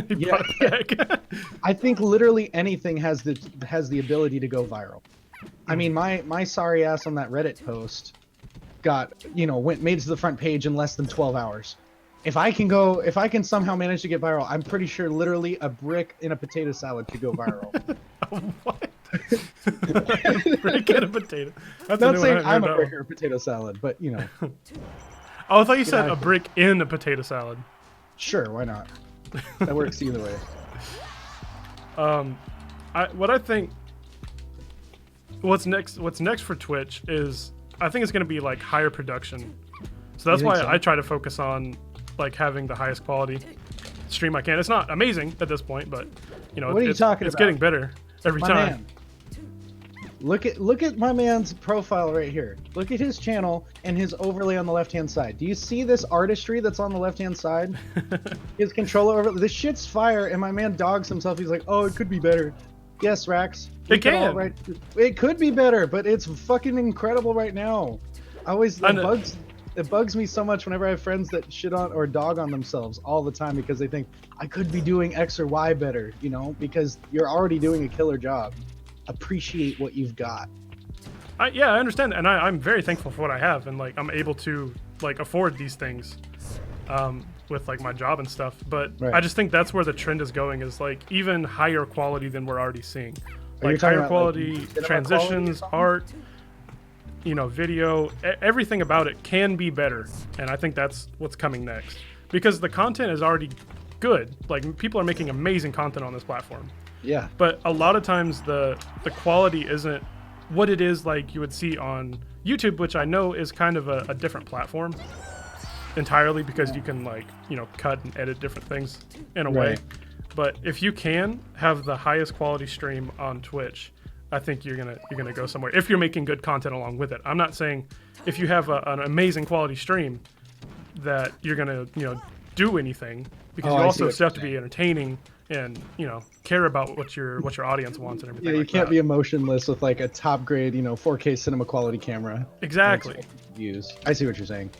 He yeah, brought it back. I think literally anything has the ability to go viral. I mean, my sorry ass on that Reddit post made it to the front page in less than 12 hours. If I can somehow manage to get viral, I'm pretty sure literally a brick in a potato salad could go viral. What? Brick and a potato. That's Not a new saying one. I I'm hadn't a heard brick that or a potato salad, but Oh, I thought you said outta a here. brick in a potato salad. Sure, why not? That works either way. what's next for Twitch is I think it's going to be like higher production. So that's You think why so? I try to focus on like having the highest quality stream I can. It's not amazing at this point, but you know, What are you talking it's about? getting better every My time. man. Look at my man's profile right here. Look at his channel and his overlay on the left-hand side. Do you see this artistry that's on the left-hand side? His controller over. This shit's fire, and my man dogs himself. He's like, "Oh, it could be better." Yes, Rax. It can. It could be better, but it's fucking incredible right now. It bugs me so much whenever I have friends that shit on or dog on themselves all the time because they think I could be doing X or Y better, you know, because you're already doing a killer job. Appreciate what you've got. Yeah, I understand, and I'm very thankful for what I have, and like I'm able to like afford these things with like my job and stuff. But Right. I just think that's where the trend is going, is like even higher quality than we're already seeing. Are you Like talking higher about, like, quality cinema transitions, quality or art, you know, video, everything about it can be better, and I think that's what's coming next because the content is already good. Like people are making amazing content on this platform. Yeah. But a lot of times the quality isn't what it is like you would see on YouTube, which I know is kind of a different platform entirely because you can like, you know, cut and edit different things in a way. Right. But if you can have the highest quality stream on Twitch, I think you're gonna go somewhere if you're making good content along with it. I'm not saying if you have an amazing quality stream that you're gonna, you know, do anything, because Oh, you I see also what still have you're to be entertaining and, you know, care about what your audience wants and everything. Yeah, you like can't that. be emotionless with like a top grade, you know, 4K cinema quality camera. Exactly. Use. I see what you're saying.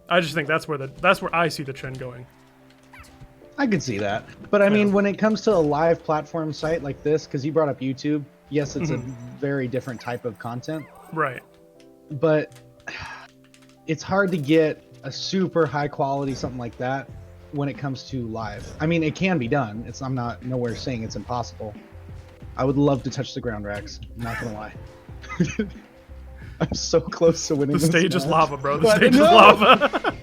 I just think that's where I see the trend going. I could see that. But I mean, when it comes to a live platform site like this, because you brought up YouTube, yes, it's a very different type of content, Right. but it's hard to get a super high quality something like that when it comes to live. I mean, it can be done. I'm not nowhere saying it's impossible. I would love to touch the ground, Rax. I'm not gonna lie. I'm so close to winning. The this stage is match. lava, bro. The But stage is no! lava.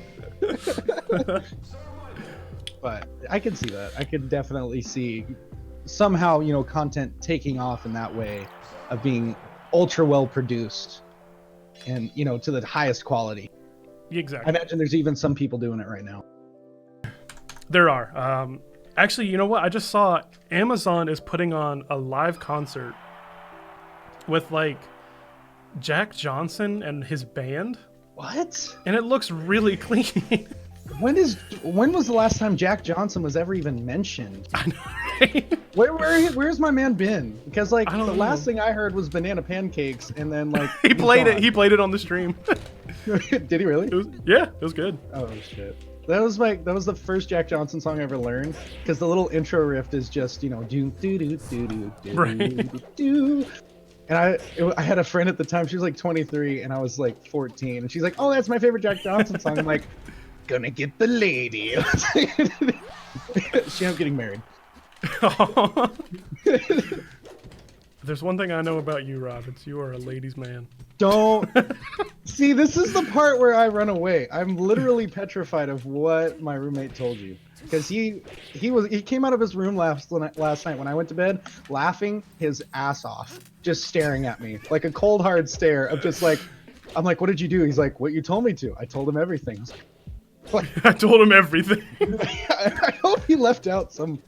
But I can see that. I could definitely see somehow, you know, content taking off in that way of being ultra well produced and, you know, to the highest quality. I Exactly. imagine there's even some people doing it right now. There are. Actually, you know what? I just saw Amazon is putting on a live concert with like Jack Johnson and his band, What? and it looks really clean. When was the last time Jack Johnson was ever even mentioned? I know, right? Where's my man been? Because like I don't the know. last thing I heard was banana pancakes, and then like He he's played it. gone. He played it on the stream. Did he really? It was good. Oh shit. That was the first Jack Johnson song I ever learned, because the little intro riff is just, you know, do do do do do do Right. do. And I had a friend at the time. She was like 23, and I was like 14, and she's like, "Oh, that's my favorite Jack Johnson song." I'm like, "Gonna get the lady." She ended up getting married. There's one thing I know about you, Rob. It's you are a ladies' man. Don't see. This is the part where I run away. I'm literally petrified of what my roommate told you, because he came out of his room last night when I went to bed, laughing his ass off, just staring at me like a cold hard stare of just like, I'm like, "What did you do?" He's like, "What you told me to." I told him everything. I told him everything. I hope he left out some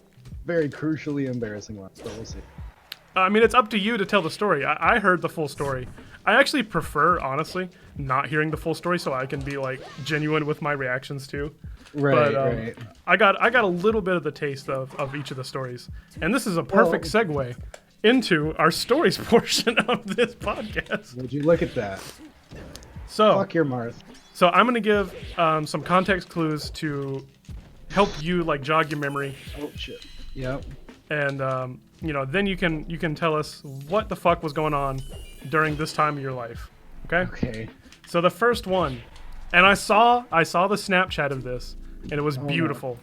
very crucially embarrassing ones, but we'll see. I mean, it's up to you to tell the story. I heard the full story. I actually prefer, honestly, not hearing the full story so I can be like genuine with my reactions too. Right, But right. I got a little bit of the taste of each of the stories, and this is a perfect segue into our stories portion of this podcast. Would you look at that? So, Fuck your Marth. so I'm gonna give some context clues to help you like jog your memory, Oh shit. Yep. and you know, then you can tell us what the fuck was going on during this time of your life. Okay. Okay. So the first one, and I saw the Snapchat of this, and it was beautiful.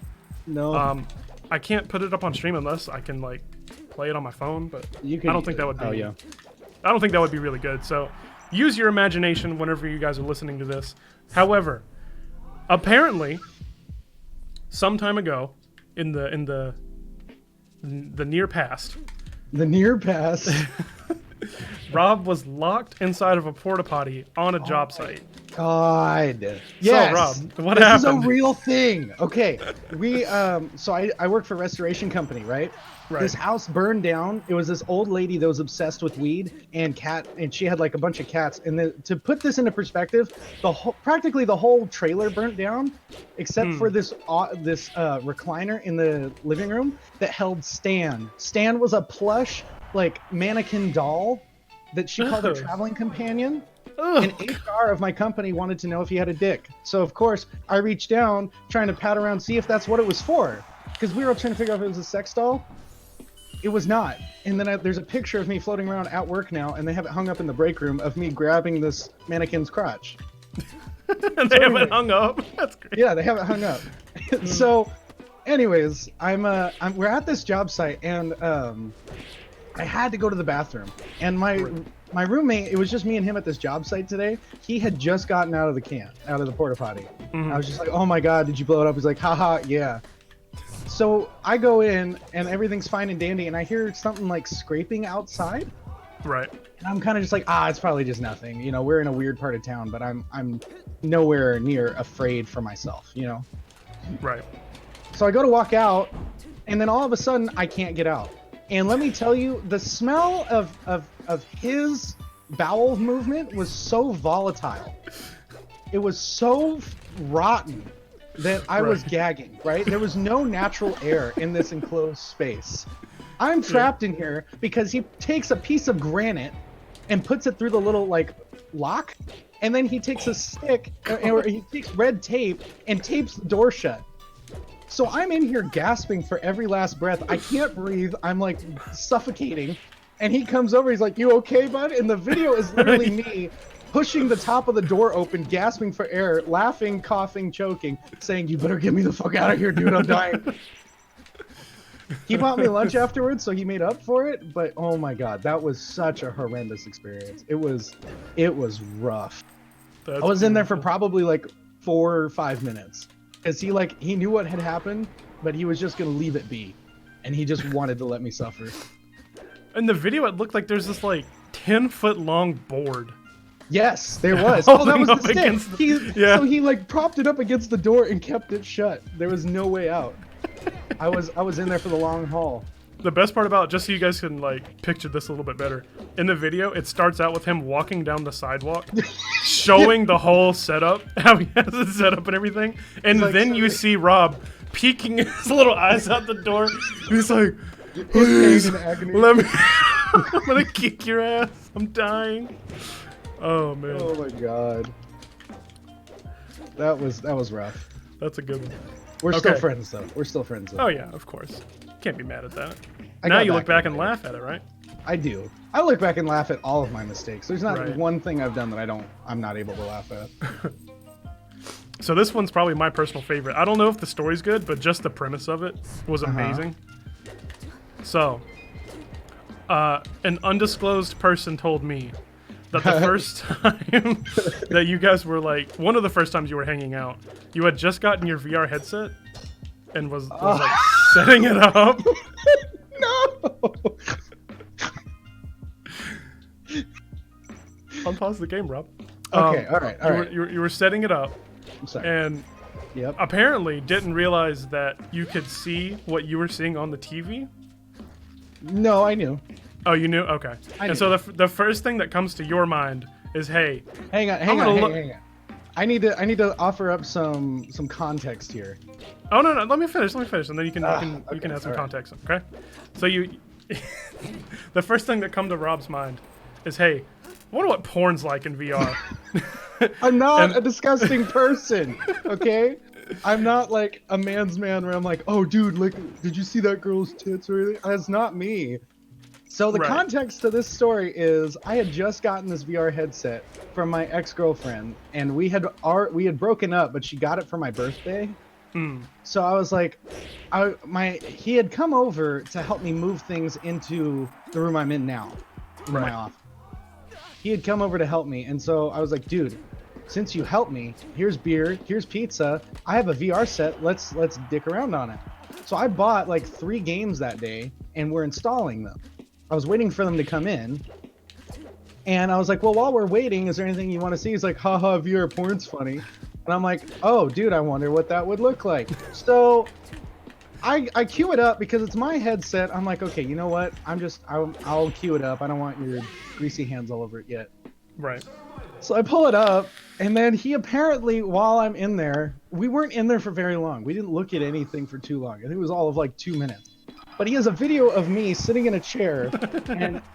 No. I can't put it up on stream unless I can like play it on my phone, but You I can don't think that would be. Oh yeah. I don't think that would be really good. So use your imagination whenever you guys are listening to this. However, apparently, some time ago, in the near past, The near past. Rob was locked inside of a porta potty on a job site. God. Yes. Rob, what this happened? is a real thing. Okay. We so I work for a restoration company, right? Right. This house burned down. It was this old lady that was obsessed with weed and she had like a bunch of cats. And to put this into perspective, practically the whole trailer burnt down, except for this recliner in the living room that held Stan. Stan was a plush like mannequin doll that she called her traveling companion. And HR of my company wanted to know if he had a dick. So of course I reached down trying to pat around, see if that's what it was for, because we were trying to figure out if it was a sex doll. It was not. And then there's a picture of me floating around at work now, and they have it hung up in the break room of me grabbing this mannequin's crotch. And they have it hung up. That's great. Yeah, they have it hung up. So, anyways, we're at this job site, and I had to go to the bathroom. And my roommate, it was just me and him at this job site today. He had just gotten out of the porta potty. I was just like, oh my God, did you blow it up? He's like, haha, yeah. So I go in and everything's fine and dandy, and I hear something like scraping outside. Right. And I'm kind of just like, it's probably just nothing. You know, we're in a weird part of town, but I'm nowhere near afraid for myself, you know? Right. So I go to walk out, and then all of a sudden I can't get out. And let me tell you, the smell of his bowel movement was so volatile. It was so rotten that I was gagging, right? There was no natural air in this enclosed space. I'm trapped in here because he takes a piece of granite and puts it through the little like lock, and then he takes a stick or he takes red tape and tapes the door shut. So I'm in here gasping for every last breath. I can't breathe. I'm like suffocating. And he comes over, he's like, "You okay, bud?" And the video is literally me pushing the top of the door open, gasping for air, laughing, coughing, choking, saying, "You better get me the fuck out of here, dude, I'm dying." He bought me lunch afterwards, so he made up for it, but oh my God, that was such a horrendous experience. It was rough. I was in there for probably like 4 or 5 minutes, because he knew what had happened, but he was just gonna leave it be, and he just wanted to let me suffer. In the video, it looked like there's this like 10-foot long board. Yes, there was. Oh, that was the stick. Yeah. So he like propped it up against the door and kept it shut. There was no way out. I was in there for the long haul. The best part about, just so you guys can like picture this a little bit better, in the video it starts out with him walking down the sidewalk, showing the whole setup, how he has it set up and everything, and like, then you see Rob peeking his little eyes out the door. He's like, Please, let me. I'm gonna kick your ass. I'm dying. Oh man. Oh my God. That was rough. That's a good one. We're still friends though. We're still friends though. Oh yeah, of course. Can't be mad at that. Now you look back and laugh at it, right? I do. I look back and laugh at all of my mistakes. There's not one thing I've done that I'm not able to laugh at. So this one's probably my personal favorite. I don't know if the story's good, but just the premise of it was amazing. So, an undisclosed person told me that the first time that you guys were like, one of the first times you were hanging out, you had just gotten your VR headset and was like setting it up. No. Unpause the game, Rob. Okay, all right. You were setting it up. I'm sorry. And apparently didn't realize that you could see what you were seeing on the TV. No, I knew. Oh, you knew? Okay. And so the first thing that comes to your mind is, hey, hang on. I need to offer up some context here. Oh no, let me finish, and then you can add some context. Okay. So the first thing that comes to Rob's mind is, hey, I wonder what porn's like in VR. I'm not a disgusting person, okay? I'm not like a man's man where I'm like, oh, dude, like, did you see that girl's tits or anything? That's not me. So the context to this story is I had just gotten this VR headset from my ex-girlfriend, and we had broken up, but she got it for my birthday. So I was like, he had come over to help me move things into the room I'm in now, in my office. He had come over to help me, and so I was like, dude, since you helped me, here's beer, here's pizza. I have a VR set. Let's dick around on it. So I bought like 3 games that day, and we're installing them. I was waiting for them to come in, And I was like, well, while we're waiting, is there anything you want to see? He's like, haha, VR porn's funny. And I'm like, oh, dude, I wonder what that would look like. So I queue it up because it's my headset. I'm like, okay, you know what? I'll queue it up. I don't want your greasy hands all over it yet. Right. So I pull it up, and then he apparently, while I'm in there, we weren't in there for very long. We didn't look at anything for too long. I think it was all of like 2 minutes. But he has a video of me sitting in a chair,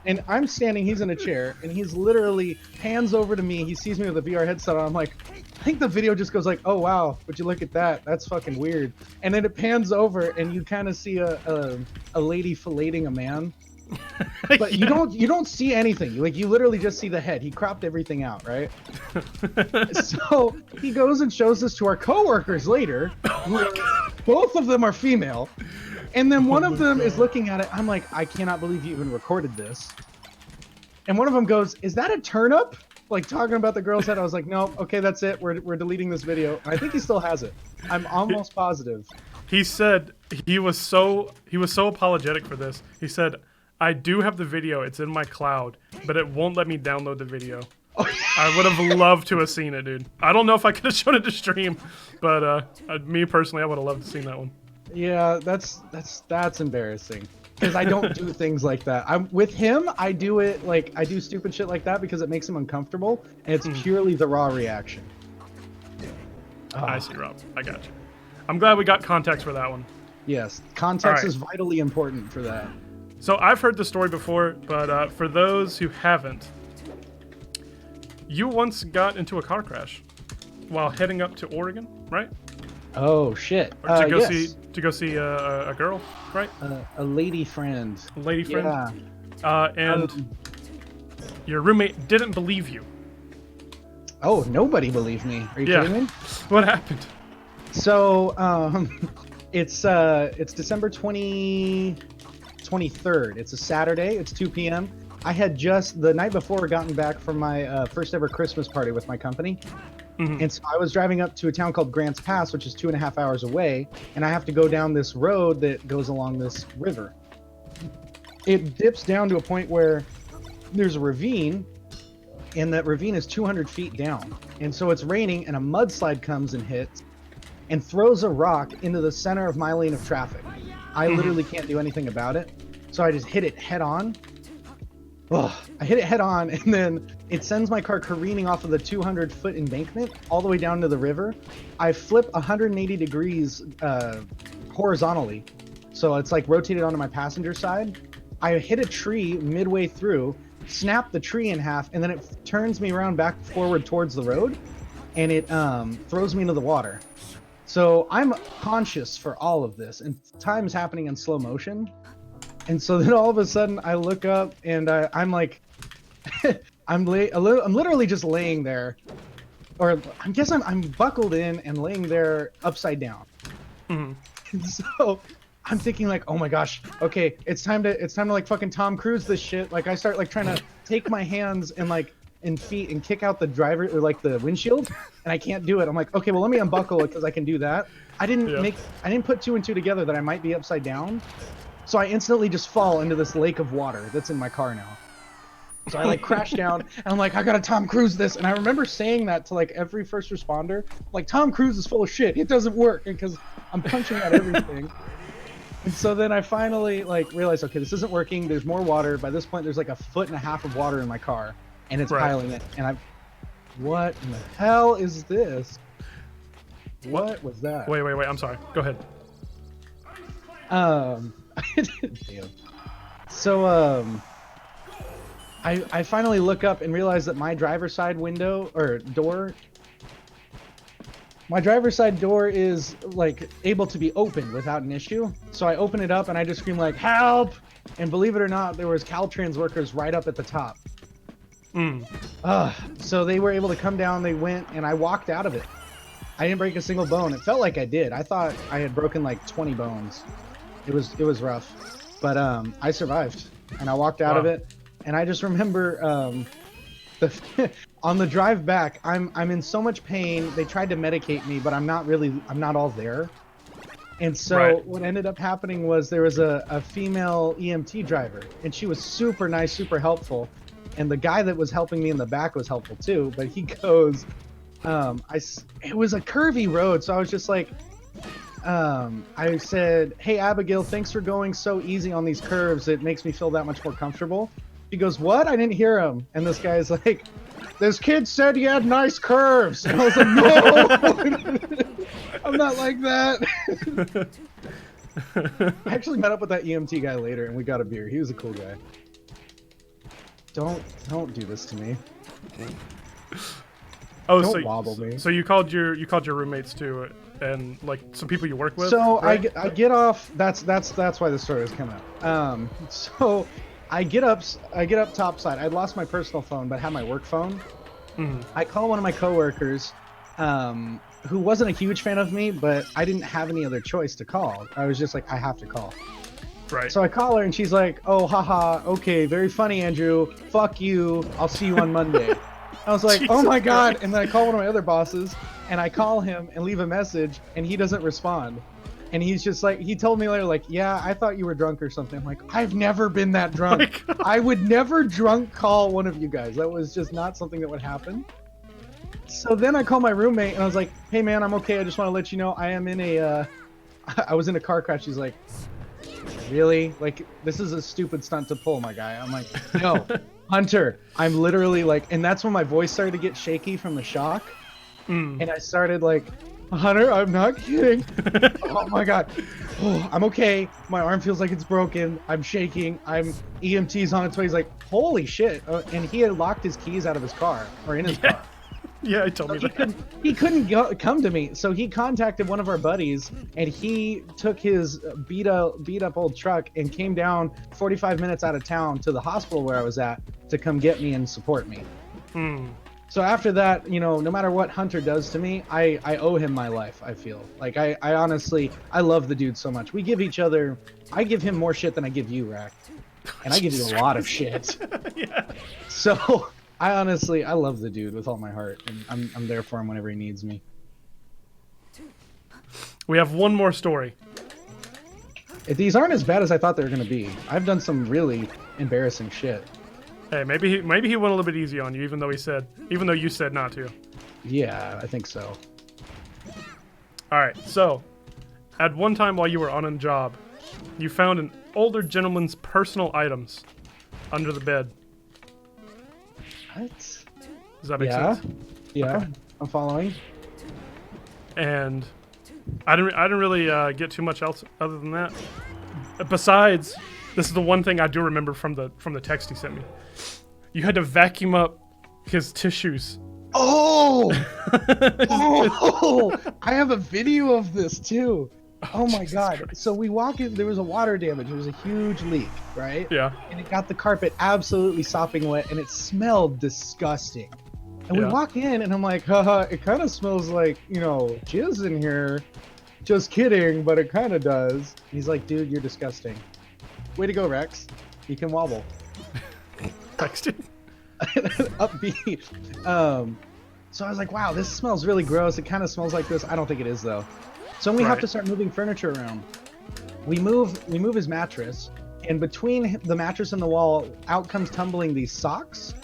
and I'm standing, he's in a chair, and he's literally hands over to me. He sees me with a VR headset on. I'm like, I think the video just goes like, oh wow, would you look at that? That's fucking weird. And then it pans over, and you kind of see a lady filleting a man. But you don't see anything. Like, you literally just see the head. He cropped everything out, right? So he goes and shows this to our coworkers later. Both of them are female. And then one of them is looking at it. I'm like, I cannot believe you even recorded this. And one of them goes, is that a turnip? Like, talking about the girl's head. I was like, no, okay, that's it. We're deleting this video. And I think he still has it. I'm almost positive. He said he was so apologetic for this. He said, I do have the video. It's in my cloud, but it won't let me download the video. Oh, yeah. I would have loved to have seen it, dude. I don't know if I could have shown it to stream, but me personally, I would have loved to have seen that one. Yeah, that's embarrassing. Because I don't do things like that. I'm with him. I do it like I do stupid shit like that because it makes him uncomfortable, and it's purely the raw reaction. I see, Rob. I got you. I'm glad we got context for that one. Yes, context All right. is vitally important for that. So I've heard the story before, but for those who haven't, you once got into a car crash while heading up to Oregon, right? Oh shit! Or to go yes. see a girl, right? A lady friend. A lady friend. Yeah. And your roommate didn't believe you. Oh, nobody believed me. Are you kidding me? What happened? So it's December 23rd. It's a Saturday. It's 2 p.m. I had just the night before gotten back from my first ever Christmas party with my company. And so I was driving up to a town called Grants Pass, which is 2.5 hours away, and I have to go down this road that goes along this river. It dips down to a point where there's a ravine, and that ravine is 200 feet down. And so it's raining, and a mudslide comes and hits and throws a rock into the center of my lane of traffic. I literally can't do anything about it, so I just hit it head on. I hit it head on, and then it sends my car careening off of the 200-foot embankment all the way down to the river. I flip 180 degrees horizontally, so it's like rotated onto my passenger side. I hit a tree midway through, snap the tree in half, and then it turns me around back forward towards the road, and it throws me into the water. So I'm conscious for all of this, and time's happening in slow motion. And so then all of a sudden I look up and I'm like, I'm literally just laying there, or I guess I'm buckled in and laying there upside down. And so I'm thinking like, oh my gosh, okay, it's time to like fucking Tom Cruise this shit. Like I start like trying to take my hands and like and feet and kick out the driver or like the windshield, and I can't do it. I'm like, okay, well let me unbuckle it because I can do that. I didn't put two and two together that I might be upside down. So I instantly just fall into this lake of water that's in my car now. So I like crash down and I'm like, I gotta Tom Cruise this. And I remember saying that to like every first responder, like Tom Cruise is full of shit. It doesn't work because I'm punching out everything. And so then I finally like realized, okay, this isn't working. There's more water. By this point, there's like 1.5 feet of water in my car and it's piling in. And what in the hell is this? What was that? Wait. I'm sorry. Go ahead. Damn. So I finally look up and realize that my driver's side window or door, my driver's side door is like able to be opened without an issue. So I open it up and I just scream like help, and believe it or not, there was Caltrans workers right up at the top. So they were able to come down. They went and I walked out of it. I didn't break a single bone. It felt like I did. I thought I had broken like 20 bones. It was rough, but I survived and I walked out of it. And I just remember on the drive back, I'm in so much pain. They tried to medicate me, but I'm not all there. And so what ended up happening was there was a female EMT driver, and she was super nice, super helpful. and the guy that was helping me in the back was helpful too. But he goes, it was a curvy road, so I was just like, I said, "Hey Abigail, thanks for going so easy on these curves. It makes me feel that much more comfortable." He goes, "What?" I didn't hear him. And this guy's like, "This kid said you had nice curves." And I was like, "No, I'm not like that." I actually met up with that EMT guy later, and we got a beer. He was a cool guy. Don't do this to me. Oh, Don't wobble me. So you called your roommates too, and like some people you work with. So right? I get off. That's why the story was coming up. So I get up topside. I'd lost my personal phone, but had my work phone. Mhm. I call one of my coworkers, who wasn't a huge fan of me, but I didn't have any other choice to call. I was just like, I have to call. Right. So I call her, and she's like, "Oh, haha, okay, very funny, Andrew. Fuck you. I'll see you on Monday." I was like, Jesus "Oh my God." Christ. And then I call one of my other bosses, and I call him and leave a message, and he doesn't respond. And he's just like, he told me later, like, "Yeah, I thought you were drunk or something." I'm like, "I've never been that drunk. God. I would never drunk call one of you guys. That was just not something that would happen." So then I call my roommate, and I was like, "Hey man, I'm okay. I just want to let you know I am in a, I was in a car crash." She's like, "Really? Like, this is a stupid stunt to pull, my guy." I'm like, "No, Hunter, I'm literally like," and that's when my voice started to get shaky from the shock. And I started like, "Hunter, I'm not kidding." Oh my God. Oh, I'm okay. My arm feels like it's broken. I'm shaking. EMT's on its way. He's like, "Holy shit." And he had locked his keys out of his car, or in his car. Yeah, he told me that. He couldn't come to me, so he contacted one of our buddies, and he took his beat up old truck and came down 45 minutes out of town to the hospital where I was at to come get me and support me. So after that, no matter what Hunter does to me, I owe him my life. I feel like I honestly, I love the dude so much. We give each other, I give him more shit than I give you, Rack, and I give you a lot of shit. Yeah. So I honestly, I love the dude with all my heart, and I'm there for him whenever he needs me. We have one more story. These aren't as bad as I thought they were gonna be. I've done some really embarrassing shit. Hey, maybe he went a little bit easy on you, even though you said not to. Yeah, I think so. All right. So, at one time while you were on a job, you found an older gentleman's personal items under the bed. What? Does that make Yeah. sense? Yeah, Okay. I'm following. And I didn't really get too much else other than that. Besides, this is the one thing I do remember from the text he sent me. You had to vacuum up his tissues. Oh! Oh! I have a video of this too. Oh my Jesus God. Christ. So we walk in, there was a water damage. There was a huge leak, right? Yeah. And it got the carpet absolutely sopping wet, and it smelled disgusting. And we Yeah. walk in, and I'm like, haha, it kind of smells like, jizz in here. Just kidding, but it kind of does. He's like, "Dude, you're disgusting." Way to go, Rex. You can wobble. Texted. Upbeat. So I was like, wow, this smells really gross. It kind of smells like this. I don't think it is though. So we have Right. to start moving furniture around. We move his mattress, and between the mattress and the wall, out comes tumbling these socks.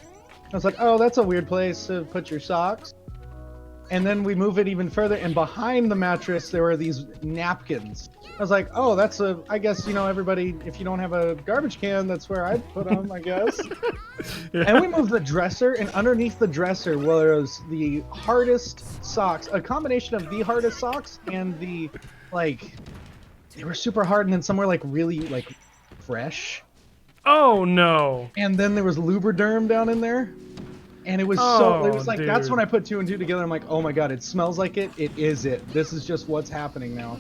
I was like, oh, that's a weird place to put your socks. And then we move it even further, and behind the mattress there were these napkins. I was like, oh, I guess, everybody, if you don't have a garbage can, that's where I'd put them, I guess. Yeah. And we moved the dresser, and underneath the dresser was the hardest socks, a combination of the hardest socks and they were super hard, and then some were really fresh. Oh no. And then there was Lubriderm down in there. And it was that's dude. when I put two and two together. I'm like, oh my God, it smells like it. It is it. This is just what's happening now.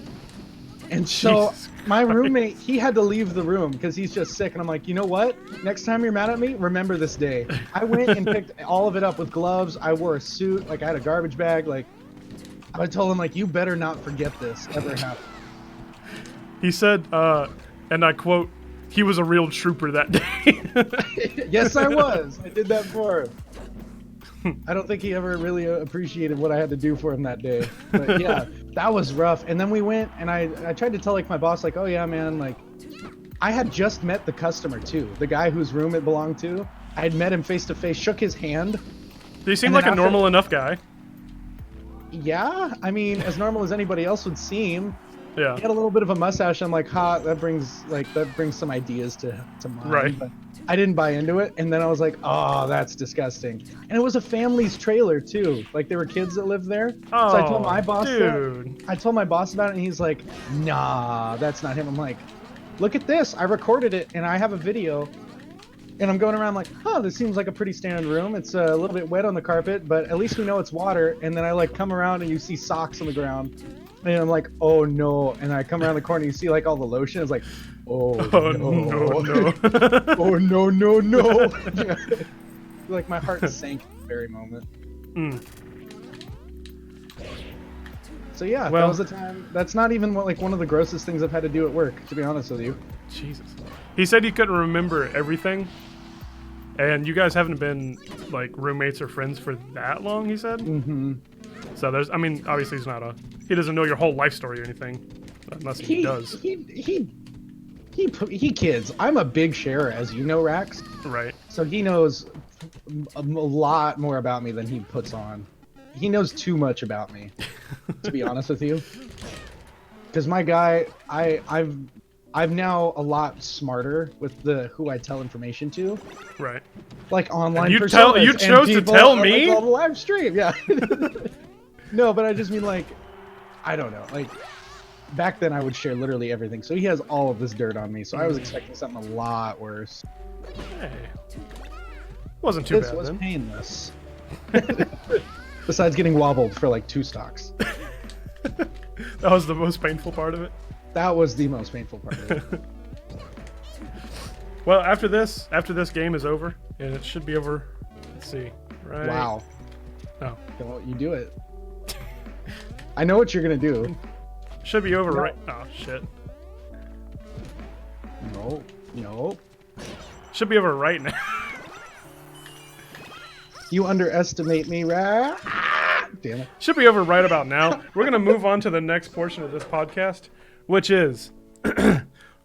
And so Jesus my Christ. roommate, he had to leave the room because he's just sick. And I'm like, you know what? Next time you're mad at me, remember this day. I went and picked all of it up with gloves. I wore a suit. I had a garbage bag. I told him, you better not forget this ever happened. He said, and I quote, "He was a real trooper that day." Yes, I was. I did that for him. I don't think he ever really appreciated what I had to do for him that day. But yeah, that was rough. And then we went, and I tried to tell my boss, oh yeah, man, I had just met the customer too, the guy whose room it belonged to. I'd met him face to face, shook his hand. He seemed And like then a after- normal enough guy. Yeah, I mean, as normal as anybody else would seem. Yeah. He had a little bit of a mustache. I'm like, that brings some ideas to mind. Right. But I didn't buy into it, and then I was like, oh, that's disgusting. And it was a family's trailer too. Like there were kids that lived there. Oh, So I told my boss dude. I told my boss about it, and he's like, nah, that's not him. I'm like, look at this. I recorded it, and I have a video. And I'm going around like, this seems like a pretty standard room. It's a little bit wet on the carpet, but at least we know it's water. And then I like come around and you see socks on the ground. And I'm like, oh no. And I come around the corner and you see like all the lotion. It's like, oh no. Oh no. Yeah. Like my heart sank at the very moment. Mm. So yeah, Well- that was the time. That's not even like one of the grossest things I've had to do at work, to be honest with you. Jesus. He said he couldn't remember everything. And you guys haven't been like roommates or friends for that long, he said. Mm-hmm. So there's, I mean, obviously he doesn't know your whole life story or anything, unless he does. He kids. I'm a big sharer, as you know, Rax. Right. So he knows a lot more about me than he puts on. He knows too much about me, to be honest with you. Because my guy, I've now a lot smarter with who I tell information to, Right. like online. You personas you and chose to people tell on, me? like, on the live stream, yeah. No, but I just mean like, I don't know, like. Back then, I would share literally everything. So he has all of this dirt on me. So I was expecting something a lot worse. Hey. Wasn't too This bad was then. painless. Besides getting wobbled for like 2 stocks. That was the most painful part of it. That was the most painful part of it. Well, after this game is over, and it should be over. Let's see. Right. Wow. No. Don't you do it. I know what you're going to do. Should be over No. right. Oh shit. No. Should be over right now. You underestimate me, right? Damn it. Should be over right about now. We're gonna move on to the next portion of this podcast, which is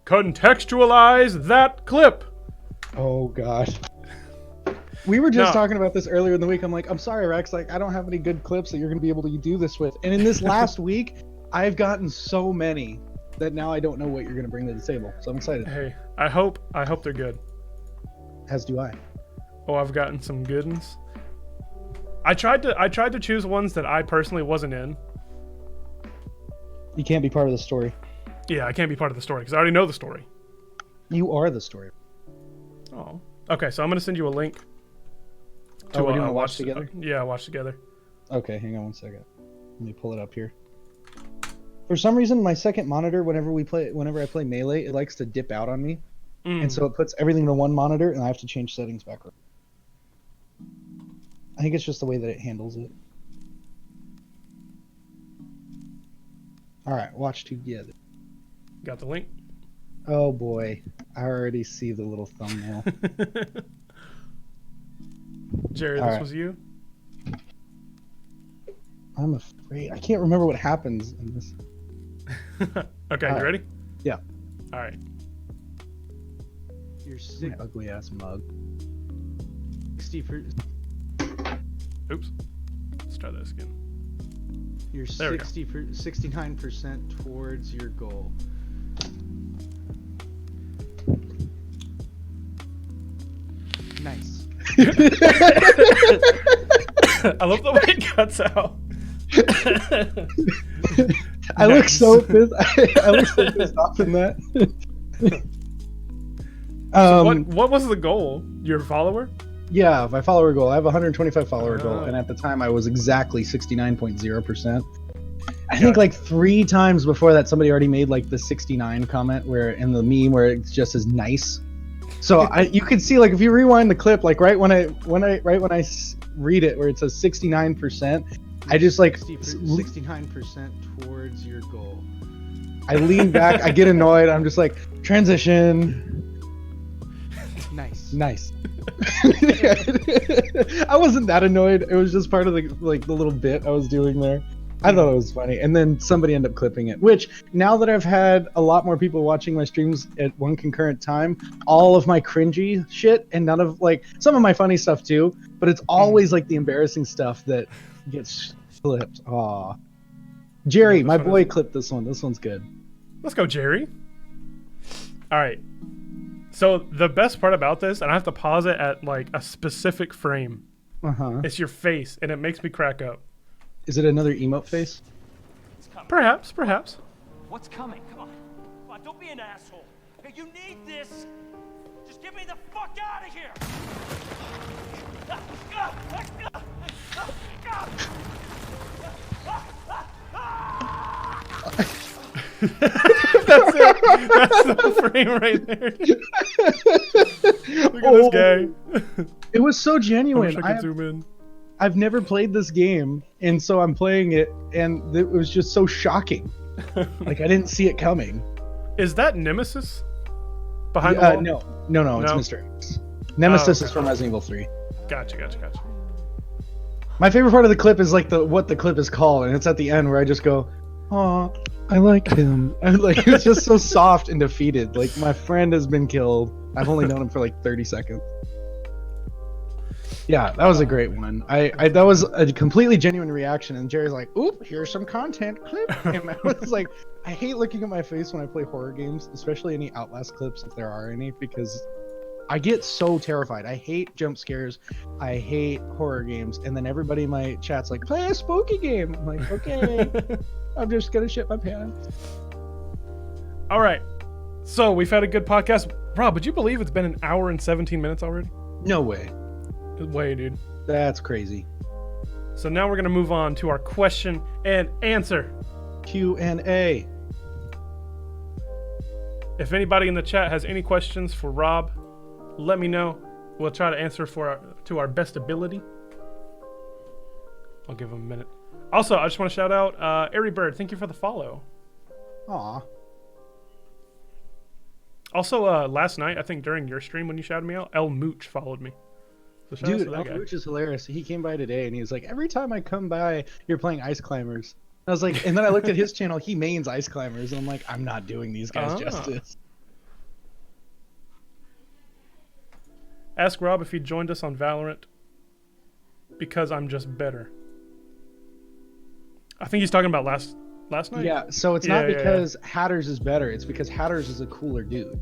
contextualize that clip. Oh, gosh. We were just No. talking about this earlier in the week. I'm like, I'm sorry, Rex. Like, I don't have any good clips that you're going to be able to do this with. And in this last week, I've gotten so many that now I don't know what you're going to bring to the table. So I'm excited. Hey, I hope they're good. As do I. Oh, I've gotten some good ones. I tried to choose ones that I personally wasn't in. You can't be part of the story. Yeah, I can't be part of the story because I already know the story. You are the story. Oh. Okay, so I'm gonna send you a link. Oh, we're doing a watch together? Yeah, watch together. Okay, hang on one second. Let me pull it up here. For some reason, my second monitor, whenever I play Melee, it likes to dip out on me. And so it puts everything to one monitor, and I have to change settings back. I think it's just the way that it handles it. All right, watch together. Got the link. Oh boy, I already see the little thumbnail. Jerry, All this right. was you. I'm afraid I can't remember what happens in this. Okay, All you right. ready? Yeah. All right. You're sick, ugly ass mug. 60 for Oops. Let's try this again. you're There we go. 69% towards your goal. Nice. I love the way it cuts out. I look Nice. so pissed. I look so pissed off in that. What was the goal? Your follower? Yeah, my follower goal. I have a 125 follower goal, Oh. and at the time I was exactly 69.0%. I think like 3 times before that, somebody already made like the 69 comment where in the meme where it's just as nice. So you could see like if you rewind the clip, like right when I read it where it says 69%, I just like 69% towards your goal. I lean back, I get annoyed, I'm just like transition. Nice. I wasn't that annoyed. It was just part of the little bit I was doing there. I thought it was funny, and then somebody ended up clipping it. Which now that I've had a lot more people watching my streams at one concurrent time, all of my cringy shit and none of like some of my funny stuff too, but it's always like the embarrassing stuff that gets clipped. Aw, Jerry, this my one boy, is? clipped this one. This one's good. Let's go, Jerry. All right. So the best part about this, and I have to pause it at like a specific frame. It's your face, and it makes me crack up. Is it another emote face? It's coming. Perhaps. What's coming? Come on. Come on, don't be an asshole. Hey, you need this. Just get me the fuck out of here. That's it. That's the frame right there. Look at this guy. It was so I wish genuine. I could zoom in. I've never played this game, and so I'm playing it, and it was just so shocking. Like I didn't see it coming. Is that Nemesis? Behind the wall? No, it's No? Mr. X. Nemesis okay. is from Resident Evil 3. Gotcha. My favorite part of the clip is like what the clip is called, and it's at the end where I just go, "Aw, I like him." And like it's just so soft and defeated. Like my friend has been killed. I've only known him for like 30 seconds. Yeah, that was a great one. I that was a completely genuine reaction, and Jerry's like, "Oop, here's some content clip." And I was like, I hate looking at my face when I play horror games, especially any Outlast clips if there are any, because I get so terrified. I hate jump scares. I hate horror games. And then everybody in my chat's like, "Play a spooky game." I'm like, okay, I'm just gonna shit my pants. All right. So we've had a good podcast. Rob, would you believe it's been an hour and 17 minutes already? No way. Way, dude. That's crazy. So now we're going to move on to our question and answer. Q&A. If anybody in the chat has any questions for Rob, let me know. We'll try to answer to our best ability. I'll give him a minute. Also, I just want to shout out Airy Bird. Thank you for the follow. Aw. Also, last night, I think during your stream when you shouted me out, El Mooch followed me. So shout out Dude, to that guy. Which is hilarious. He came by today and he was like, "Every time I come by, you're playing Ice Climbers." I was like, and then I looked at his channel. He mains Ice Climbers, and I'm like, I'm not doing these guys justice. Ask Rob if he joined us on Valorant because I'm just better. I think he's talking about last night. Yeah. So it's Yeah, not yeah, because Hatters is better. It's because Hatters is a cooler dude.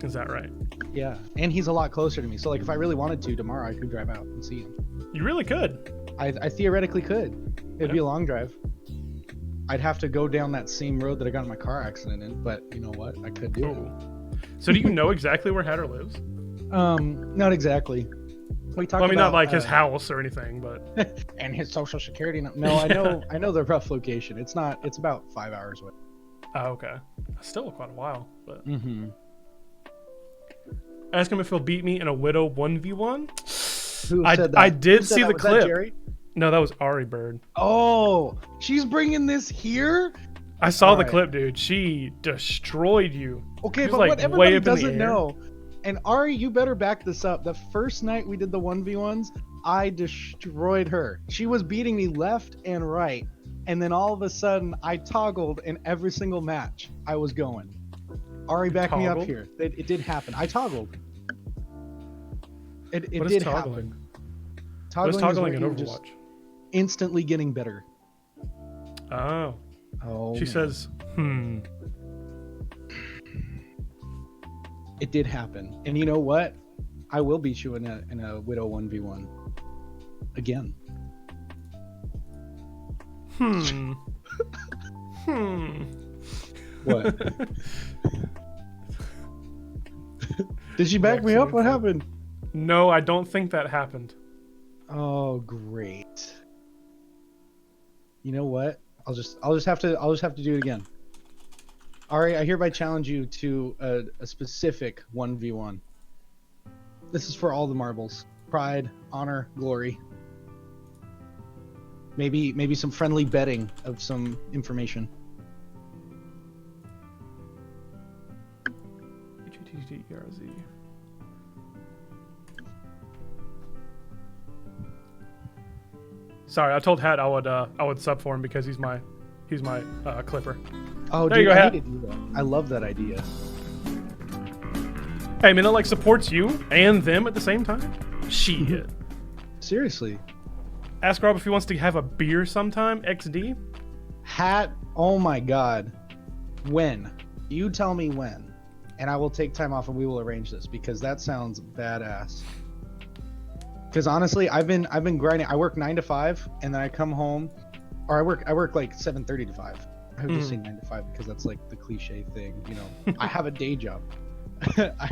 Is that right? Yeah, and he's a lot closer to me. So like, if I really wanted to, tomorrow I could drive out and see him. You really could. I theoretically could. It'd Yeah. be a long drive. I'd have to go down that same road that I got in my car accident in, but you know what? I could do it. So do you know exactly where Hatter lives? Not exactly. We talked Well, I mean, about, not like his house or anything, but and his social security. No, I know the rough location. It's about 5 hours away. oh, okay. Still quite a while, but Mm-hmm. ask him if he'll beat me in a Widow 1v1. Who I- said that? I did Who said see that? the Was that clip. Jerry? No, that was Ari Bird. Oh, she's bringing this here. I saw the Alright. clip, dude. She destroyed you. Okay, She was, but like, what way everybody up in the doesn't air. know, and Ari, you better back this up. The first night we did the 1v1s, I destroyed her. She was beating me left and right, and then all of a sudden I toggled in every single match I was going. Ari, back me up toggled? here. It did happen. I toggled. It What did is toggling? happen. What is is toggling where in you're just Overwatch? instantly getting better. Oh. Oh, She man. says, It did happen. And you know what? I will beat you in a Widow 1v1 again. What? Did she back me up? What happened? No, I don't think that happened. Oh, great. You know what? I'll just have to do it again. Ari, I hereby challenge you to a specific 1v1. This is for all the marbles. Pride, honor, glory. Maybe some friendly betting of some information. HTTRZ. Sorry, I told Hat I would sub for him because he's my clipper. Oh, There dude, you go, I Hat. need to do that. I love that idea. Hey, man, it like supports you and them at the same time. Shit. Seriously. Ask Rob if he wants to have a beer sometime. XD. Hat, oh my god. When? You tell me when. And I will take time off and we will arrange this because that sounds badass. Because honestly, I've been grinding. I work 9 to 5 and then I come home, or I work like 7:30 to 5. I would just say 9 to 5 because that's like the cliche thing, you know. I have a day job.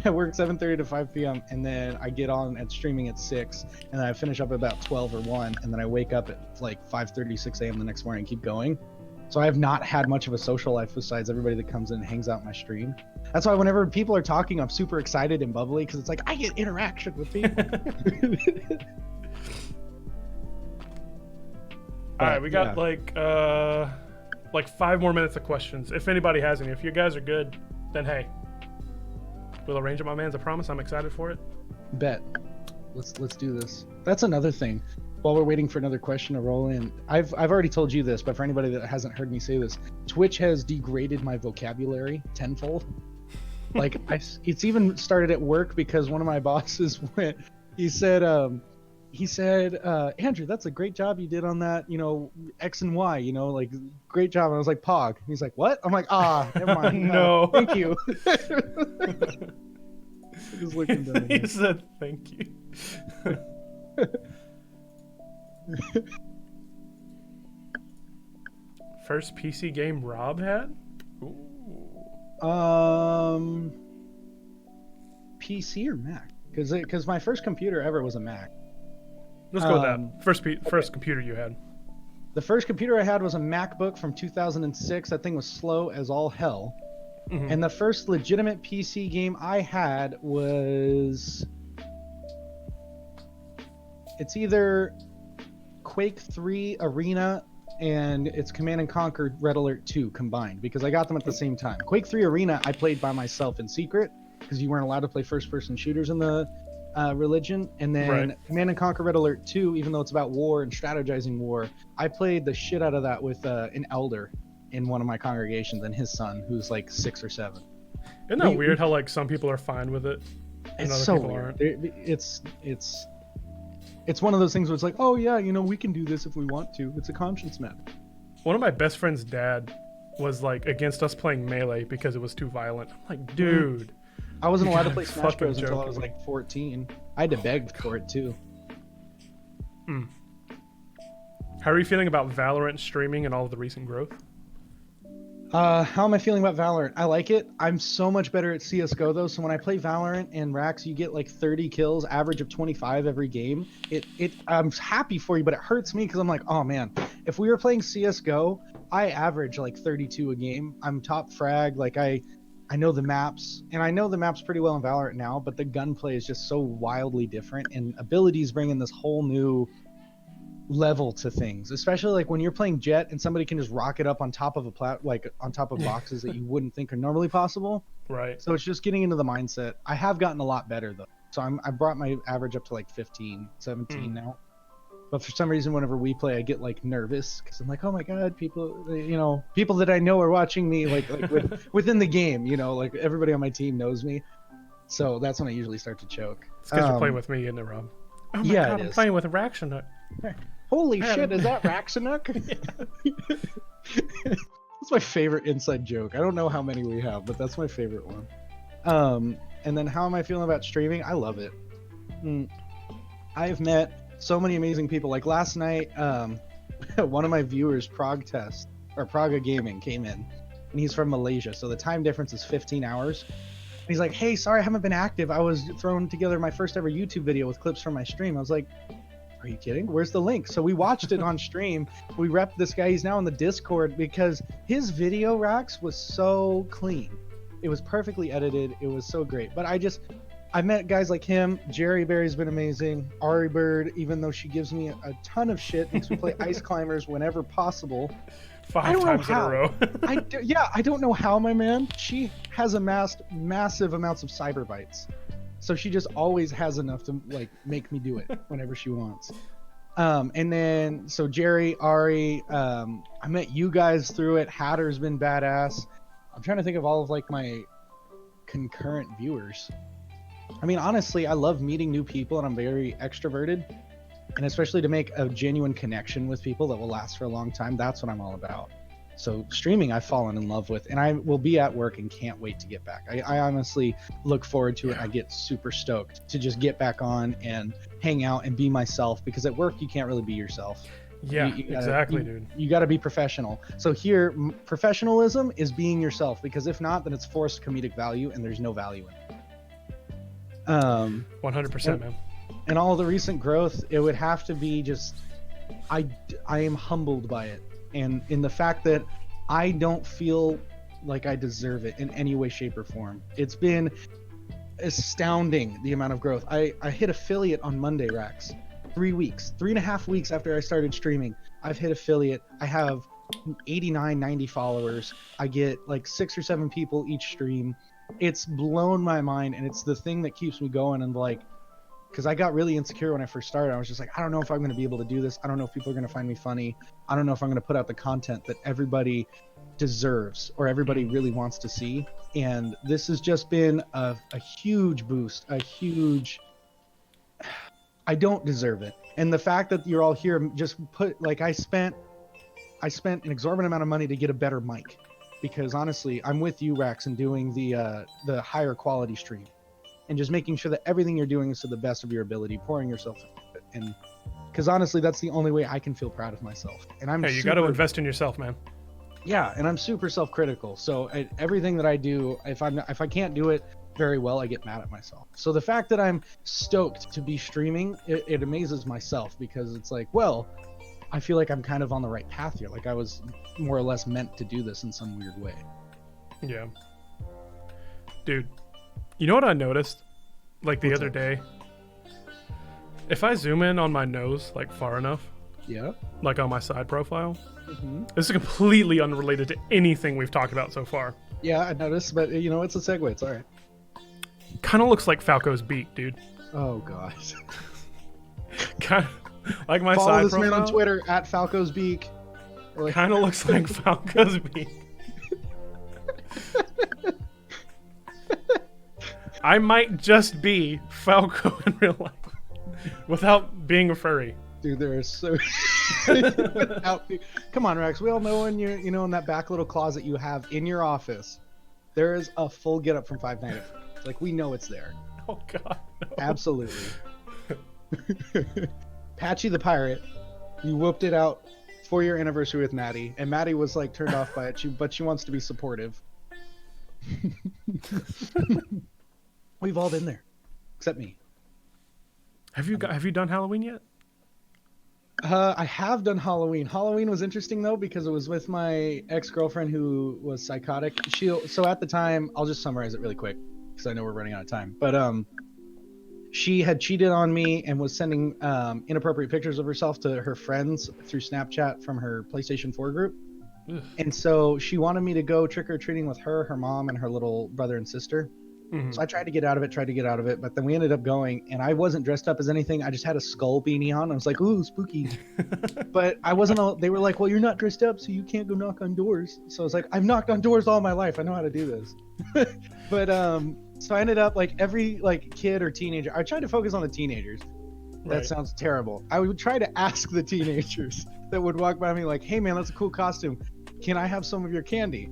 I work 7:30 to 5 p.m. and then I get on at streaming at 6 and then I finish up at about 12 or 1 and then I wake up at like 5:30, 6 a.m. the next morning and keep going. So I have not had much of a social life besides everybody that comes in and hangs out in my stream. That's why whenever people are talking, I'm super excited and bubbly because it's like I get interaction with people. All right, we got yeah. like 5 more minutes of questions. If anybody has any, if you guys are good, then hey, we'll arrange it, my man's. I promise. I'm excited for it. Bet. Let's do this. That's another thing. While we're waiting for another question to roll in, I've already told you this, but for anybody that hasn't heard me say this, Twitch has degraded my vocabulary tenfold. Like it's even started at work because one of my bosses went. He said, Andrew, that's a great job you did on that, you know, X and Y, you know, like great job. And I was like, Pog. He's like, what? I'm like, never mind. No. Thank you. Just looking down. He said thank you. First PC game Rob had? Ooh. PC or Mac? Because my first computer ever was a Mac. Let's go with that. First computer you had. The first computer I had was a MacBook from 2006. That thing was slow as all hell. Mhm. And the first legitimate PC game I had was... It's either Quake 3 Arena and it's Command and Conquer Red Alert 2 combined because I got them at the same time. Quake 3 Arena I played by myself in secret because you weren't allowed to play first-person shooters in the religion. And then Right. Command and Conquer Red Alert 2, even though it's about war and strategizing war, I played the shit out of that with an elder in one of my congregations and his son, who's like 6 or 7. Isn't that weird how like some people are fine with it and It's other so people weird. aren't? It's one of those things where it's like, oh yeah, you know, we can do this if we want to. It's a conscience matter. One of my best friend's dad was like against us playing Melee because it was too violent. I'm like, dude. I wasn't You allowed to gotta play Smash fucking Bros until I joke was me. like 14. I had to beg for it too. How are you feeling about Valorant streaming and all of the recent growth? How am I feeling about Valorant? I like it. I'm so much better at CSGO though, so when I play Valorant and Rax, you get like 30 kills, average of 25 every game. I'm happy for you, but it hurts me because I'm like, oh man, if we were playing CSGO, I average like 32 a game. I'm top frag, like I know the maps, and I know the maps pretty well in Valorant now, but the gunplay is just so wildly different, and abilities bring in this whole new level to things, especially like when you're playing Jet and somebody can just rocket up on top of on top of boxes that you wouldn't think are normally possible. Right. So it's just getting into the mindset. I have gotten a lot better though. So I brought my average up to like 15, 17 now. But for some reason, whenever we play, I get like nervous because I'm like, oh my god, people that I know are watching me, like within the game, you know, like everybody on my team knows me. So that's when I usually start to choke. It's because you're playing with me, isn't it, Rob? Oh my yeah, god, it I'm is. playing with Raxanut. Holy Man. shit, is that Raxanuk? That's my favorite inside joke. I don't know how many we have, but that's my favorite one. And then how am I feeling about streaming? I love it. I've met so many amazing people. Like last night, one of my viewers, Praga Gaming, came in, and he's from Malaysia, so the time difference is 15 hours. And he's like, hey, sorry I haven't been active. I was throwing together my first ever YouTube video with clips from my stream. I was like, are you kidding? Where's the link? So we watched it on stream. We repped this guy. He's now in the Discord because his video, Rax, was so clean. It was perfectly edited. It was so great. But I met guys like him. Jerry Berry's been amazing. Ari Bird, even though she gives me a ton of shit, makes me play Ice Climbers whenever possible. 5 times in a row. I don't know how, my man. She has amassed massive amounts of cyber bites. So she just always has enough to like make me do it whenever she wants. And then so Jerry, Ari, I met you guys through it. Hatter's been badass. I'm trying to think of all of like my concurrent viewers. I mean, honestly, I love meeting new people, and I'm very extroverted. And especially to make a genuine connection with people that will last for a long time, that's what I'm all about. So streaming, I've fallen in love with, and I will be at work and can't wait to get back. I honestly look forward to it. I get super stoked to just get back on and hang out and be myself, because at work you can't really be yourself. Yeah, You gotta- exactly, dude. You got to be professional. So here, professionalism is being yourself, because if not, then it's forced comedic value, and there's no value in it. 100%, man. And all the recent growth, it would have to be just, I am humbled by it, and in the fact that I don't feel like I deserve it in any way, shape, or form. It's been astounding, the amount of growth. I hit affiliate on Monday, Rax. 3.5 weeks after I started streaming, I've hit affiliate. I have 89, 90 followers. I get like 6 or 7 people each stream. It's blown my mind, and it's the thing that keeps me going. And like, because I got really insecure when I first started. I was just like, I don't know if I'm going to be able to do this. I don't know if people are going to find me funny. I don't know if I'm going to put out the content that everybody deserves or everybody really wants to see. And this has just been a huge boost, a huge... I don't deserve it. And the fact that you're all here just put, like, I spent an exorbitant amount of money to get a better mic, because honestly, I'm with you, Rax, and doing the higher quality stream, and just making sure that everything you're doing is to the best of your ability, pouring yourself into it. And because honestly, that's the only way I can feel proud of myself. And I'm Hey, you got to invest in yourself, man. Yeah, and I'm super self-critical. So everything that I do, if I can't do it very well, I get mad at myself. So the fact that I'm stoked to be streaming, it amazes myself, because it's like, well, I feel like I'm kind of on the right path here. Like I was more or less meant to do this in some weird way. Yeah. Dude, you know what I noticed? Like the What's other up? day? If I zoom in on my nose, like far enough, Yeah. like on my side profile, Mm-hmm. this is completely unrelated to anything we've talked about so far. Yeah, I noticed, but you know, it's a segue. It's all right. Kind of looks like Falco's beak, dude. Oh gosh. Kind of like my Follow side this man on profile. Twitter at Falco's Beak. Or like, Kind of looks like Falco's beak. I might just be Falco in real life without being a furry. dude, there are so. Come on, Rex. We all know in your, in that back little closet you have in your office, there is a full get up from Five Nights at Freddy's. Like, we know it's there. Oh god. No. Absolutely. Patchy the Pirate, you whooped it out for your anniversary with Maddie, and Maddie was like turned off by it, but she wants to be supportive. We've all been there, except me. Have you done Halloween yet? I have done Halloween. Halloween was interesting though, because it was with my ex-girlfriend who was psychotic. So at the time, I'll just summarize it really quick because I know we're running out of time. But she had cheated on me and was sending inappropriate pictures of herself to her friends through Snapchat from her PlayStation 4 group. Ugh. And so she wanted me to go trick-or-treating with her mom, and her little brother and sister. Mhm. So I tried to get out of it, but then we ended up going, and I wasn't dressed up as anything. I just had a skull beanie on. I was like, ooh, spooky. But I wasn't, they were like, well, you're not dressed up, so you can't go knock on doors. So I was like, I've knocked on doors all my life. I know how to do this. But so I ended up like every kid or teenager. I tried to focus on the teenagers. That Right. sounds terrible. I would try to ask the teenagers that would walk by me like, hey man, that's a cool costume. Can I have some of your candy?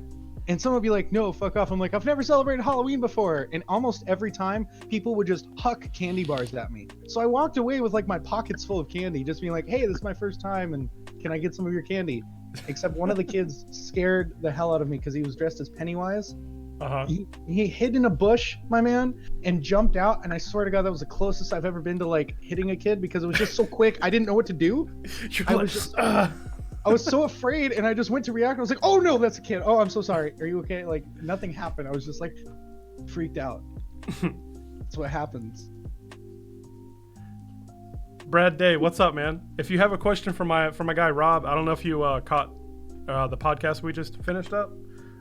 And some would be like, no, fuck off. I'm like, I've never celebrated Halloween before. And almost every time, people would just huck candy bars at me. So I walked away with like my pockets full of candy, just being like, hey, this is my first time, and can I get some of your candy? Except one of the kids scared the hell out of me because he was dressed as Pennywise. Uh-huh. He hid in a bush, my man, and jumped out. And I swear to God, that was the closest I've ever been to like hitting a kid, because it was just so quick. I didn't know what to do. You're I like, was just, I was so afraid, and I just went to react. I was like, oh no, that's a kid. Oh, I'm so sorry. Are you okay? Like, nothing happened. I was just like freaked out. That's what happens. Brad Day, what's up, man? If you have a question for my guy Rob, I don't know if you caught the podcast we just finished up,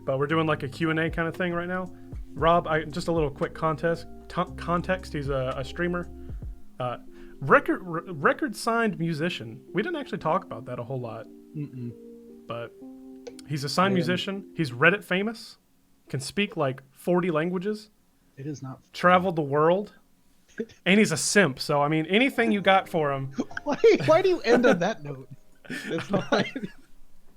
but we're doing like a Q&A kind of thing right now. Rob, just a little quick context. He's a streamer. record signed musician. We didn't actually talk about that a whole lot, but he's a signed musician. He's Reddit famous. Can speak like 40 languages. It is not. Traveled the world, and he's a simp. So I mean, anything you got for him. Why do you end on that note? It's fine.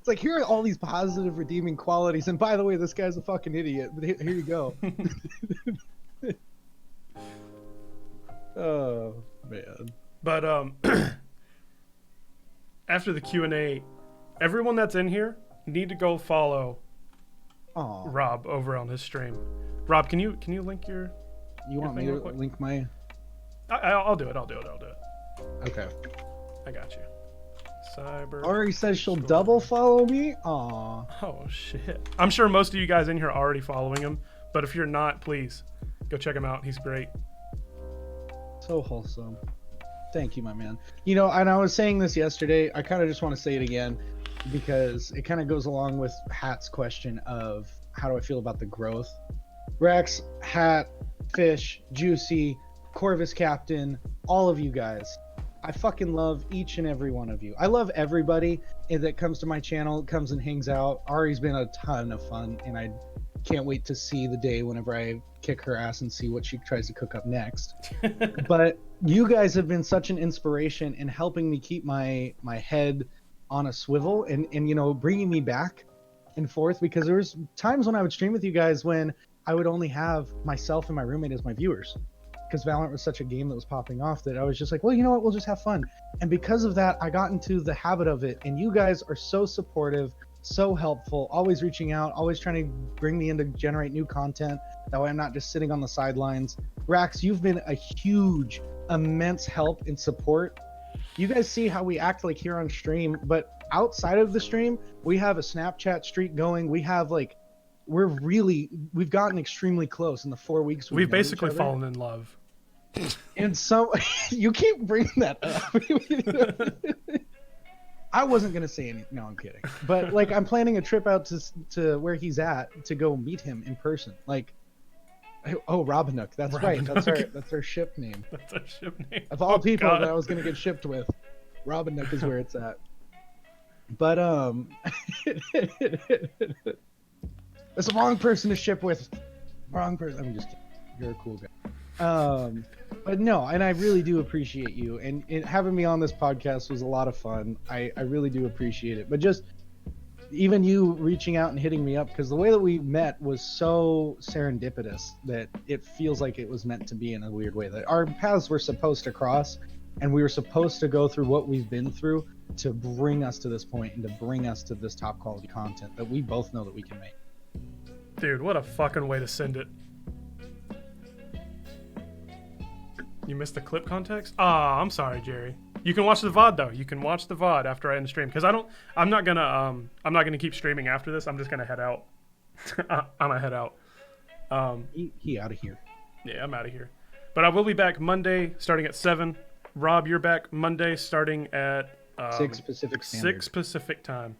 It's like, here are all these positive, redeeming qualities, and by the way, this guy's a fucking idiot. But here you go. Oh man. But after the Q&A, everyone that's in here need to go follow Oh, Rob over on his stream. Rob, can you link your? you want me thing to real quick? link my? I'll do it. Okay. I got you. Cyber. Ari says she'll double follow me. Aw. Oh shit! I'm sure most of you guys in here are already following him, but if you're not, please go check him out. He's great. So wholesome. Thank you, my man. You know, and I was saying this yesterday. I kind of just want to say it again because it kind of goes along with Hat's question of how do I feel about the growth. Rex, Hat, Fish, Juicy, Corvus Captain, all of you guys. I fucking love each and every one of you. I love everybody that comes to my channel, comes and hangs out. Ari's been a ton of fun, and I can't wait to see the day whenever I kick her ass and see what she tries to cook up next. But you guys have been such an inspiration in helping me keep my head on a swivel and you know, bringing me back and forth, because there was times when I would stream with you guys when I would only have myself and my roommate as my viewers, because Valorant was such a game that was popping off that I was just like, well, you know what, we'll just have fun. And because of that, I got into the habit of it, and you guys are so supportive, so helpful, always reaching out, always trying to bring me in to generate new content. That way I'm not just sitting on the sidelines. Rax, you've been a huge, immense help and support. You guys see how we act like here on stream, but outside of the stream, we have a Snapchat streak going. We have like, we've gotten extremely close in the 4 weeks We've known each basically other. fallen in love. And so you keep bringing that up. I wasn't gonna say anything. No, I'm kidding. But like, I'm planning a trip out to where he's at to go meet him in person. Like, oh, Robinhook. That's right. That's our ship name. That's our ship name. Of all people God. that I was gonna get shipped with, Robinhook is where it's at. But it's the wrong person to ship with. Wrong person. I'm just kidding. You're a cool guy. But no, and I really do appreciate you, and having me on this podcast was a lot of fun. I really do appreciate it. But just even you reaching out and hitting me up, because the way that we met was so serendipitous that it feels like it was meant to be in a weird way. That our paths were supposed to cross, and we were supposed to go through what we've been through to bring us to this point and to bring us to this top quality content that we both know that we can make. Dude, what a fucking way to send it. You missed the clip context? Ah, I'm sorry, Jerry. You can watch the VOD though. You can watch the VOD after I end the stream, because I'm not gonna keep streaming after this. I'm just gonna head out. I'm gonna head out. He out of here. Yeah, I'm out of here. But I will be back Monday starting at 7. Rob, you're back Monday starting at 6 Pacific Standard. 6 Pacific time.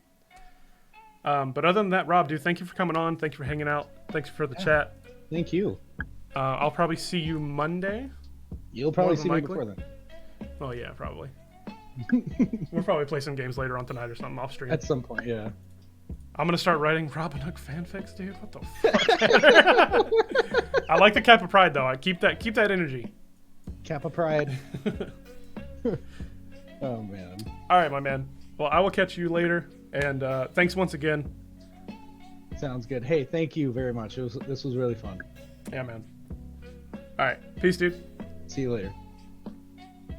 But other than that, Rob, dude, thank you for coming on. Thank you for hanging out. Thanks for the chat. Thank you. I'll probably see you Monday. You'll probably More see than me likely. before then. Oh yeah, probably. We'll probably play some games later on tonight or something off stream. At some point, yeah. I'm gonna start writing Robinhook fanfics, dude. What the fuck? I like the Kappa Pride though. I keep that energy. Kappa Pride. Oh man. All right, my man. Well, I will catch you later, and thanks once again. Sounds good. Hey, thank you very much. This was really fun. Yeah, man. All right, peace, dude. See you later.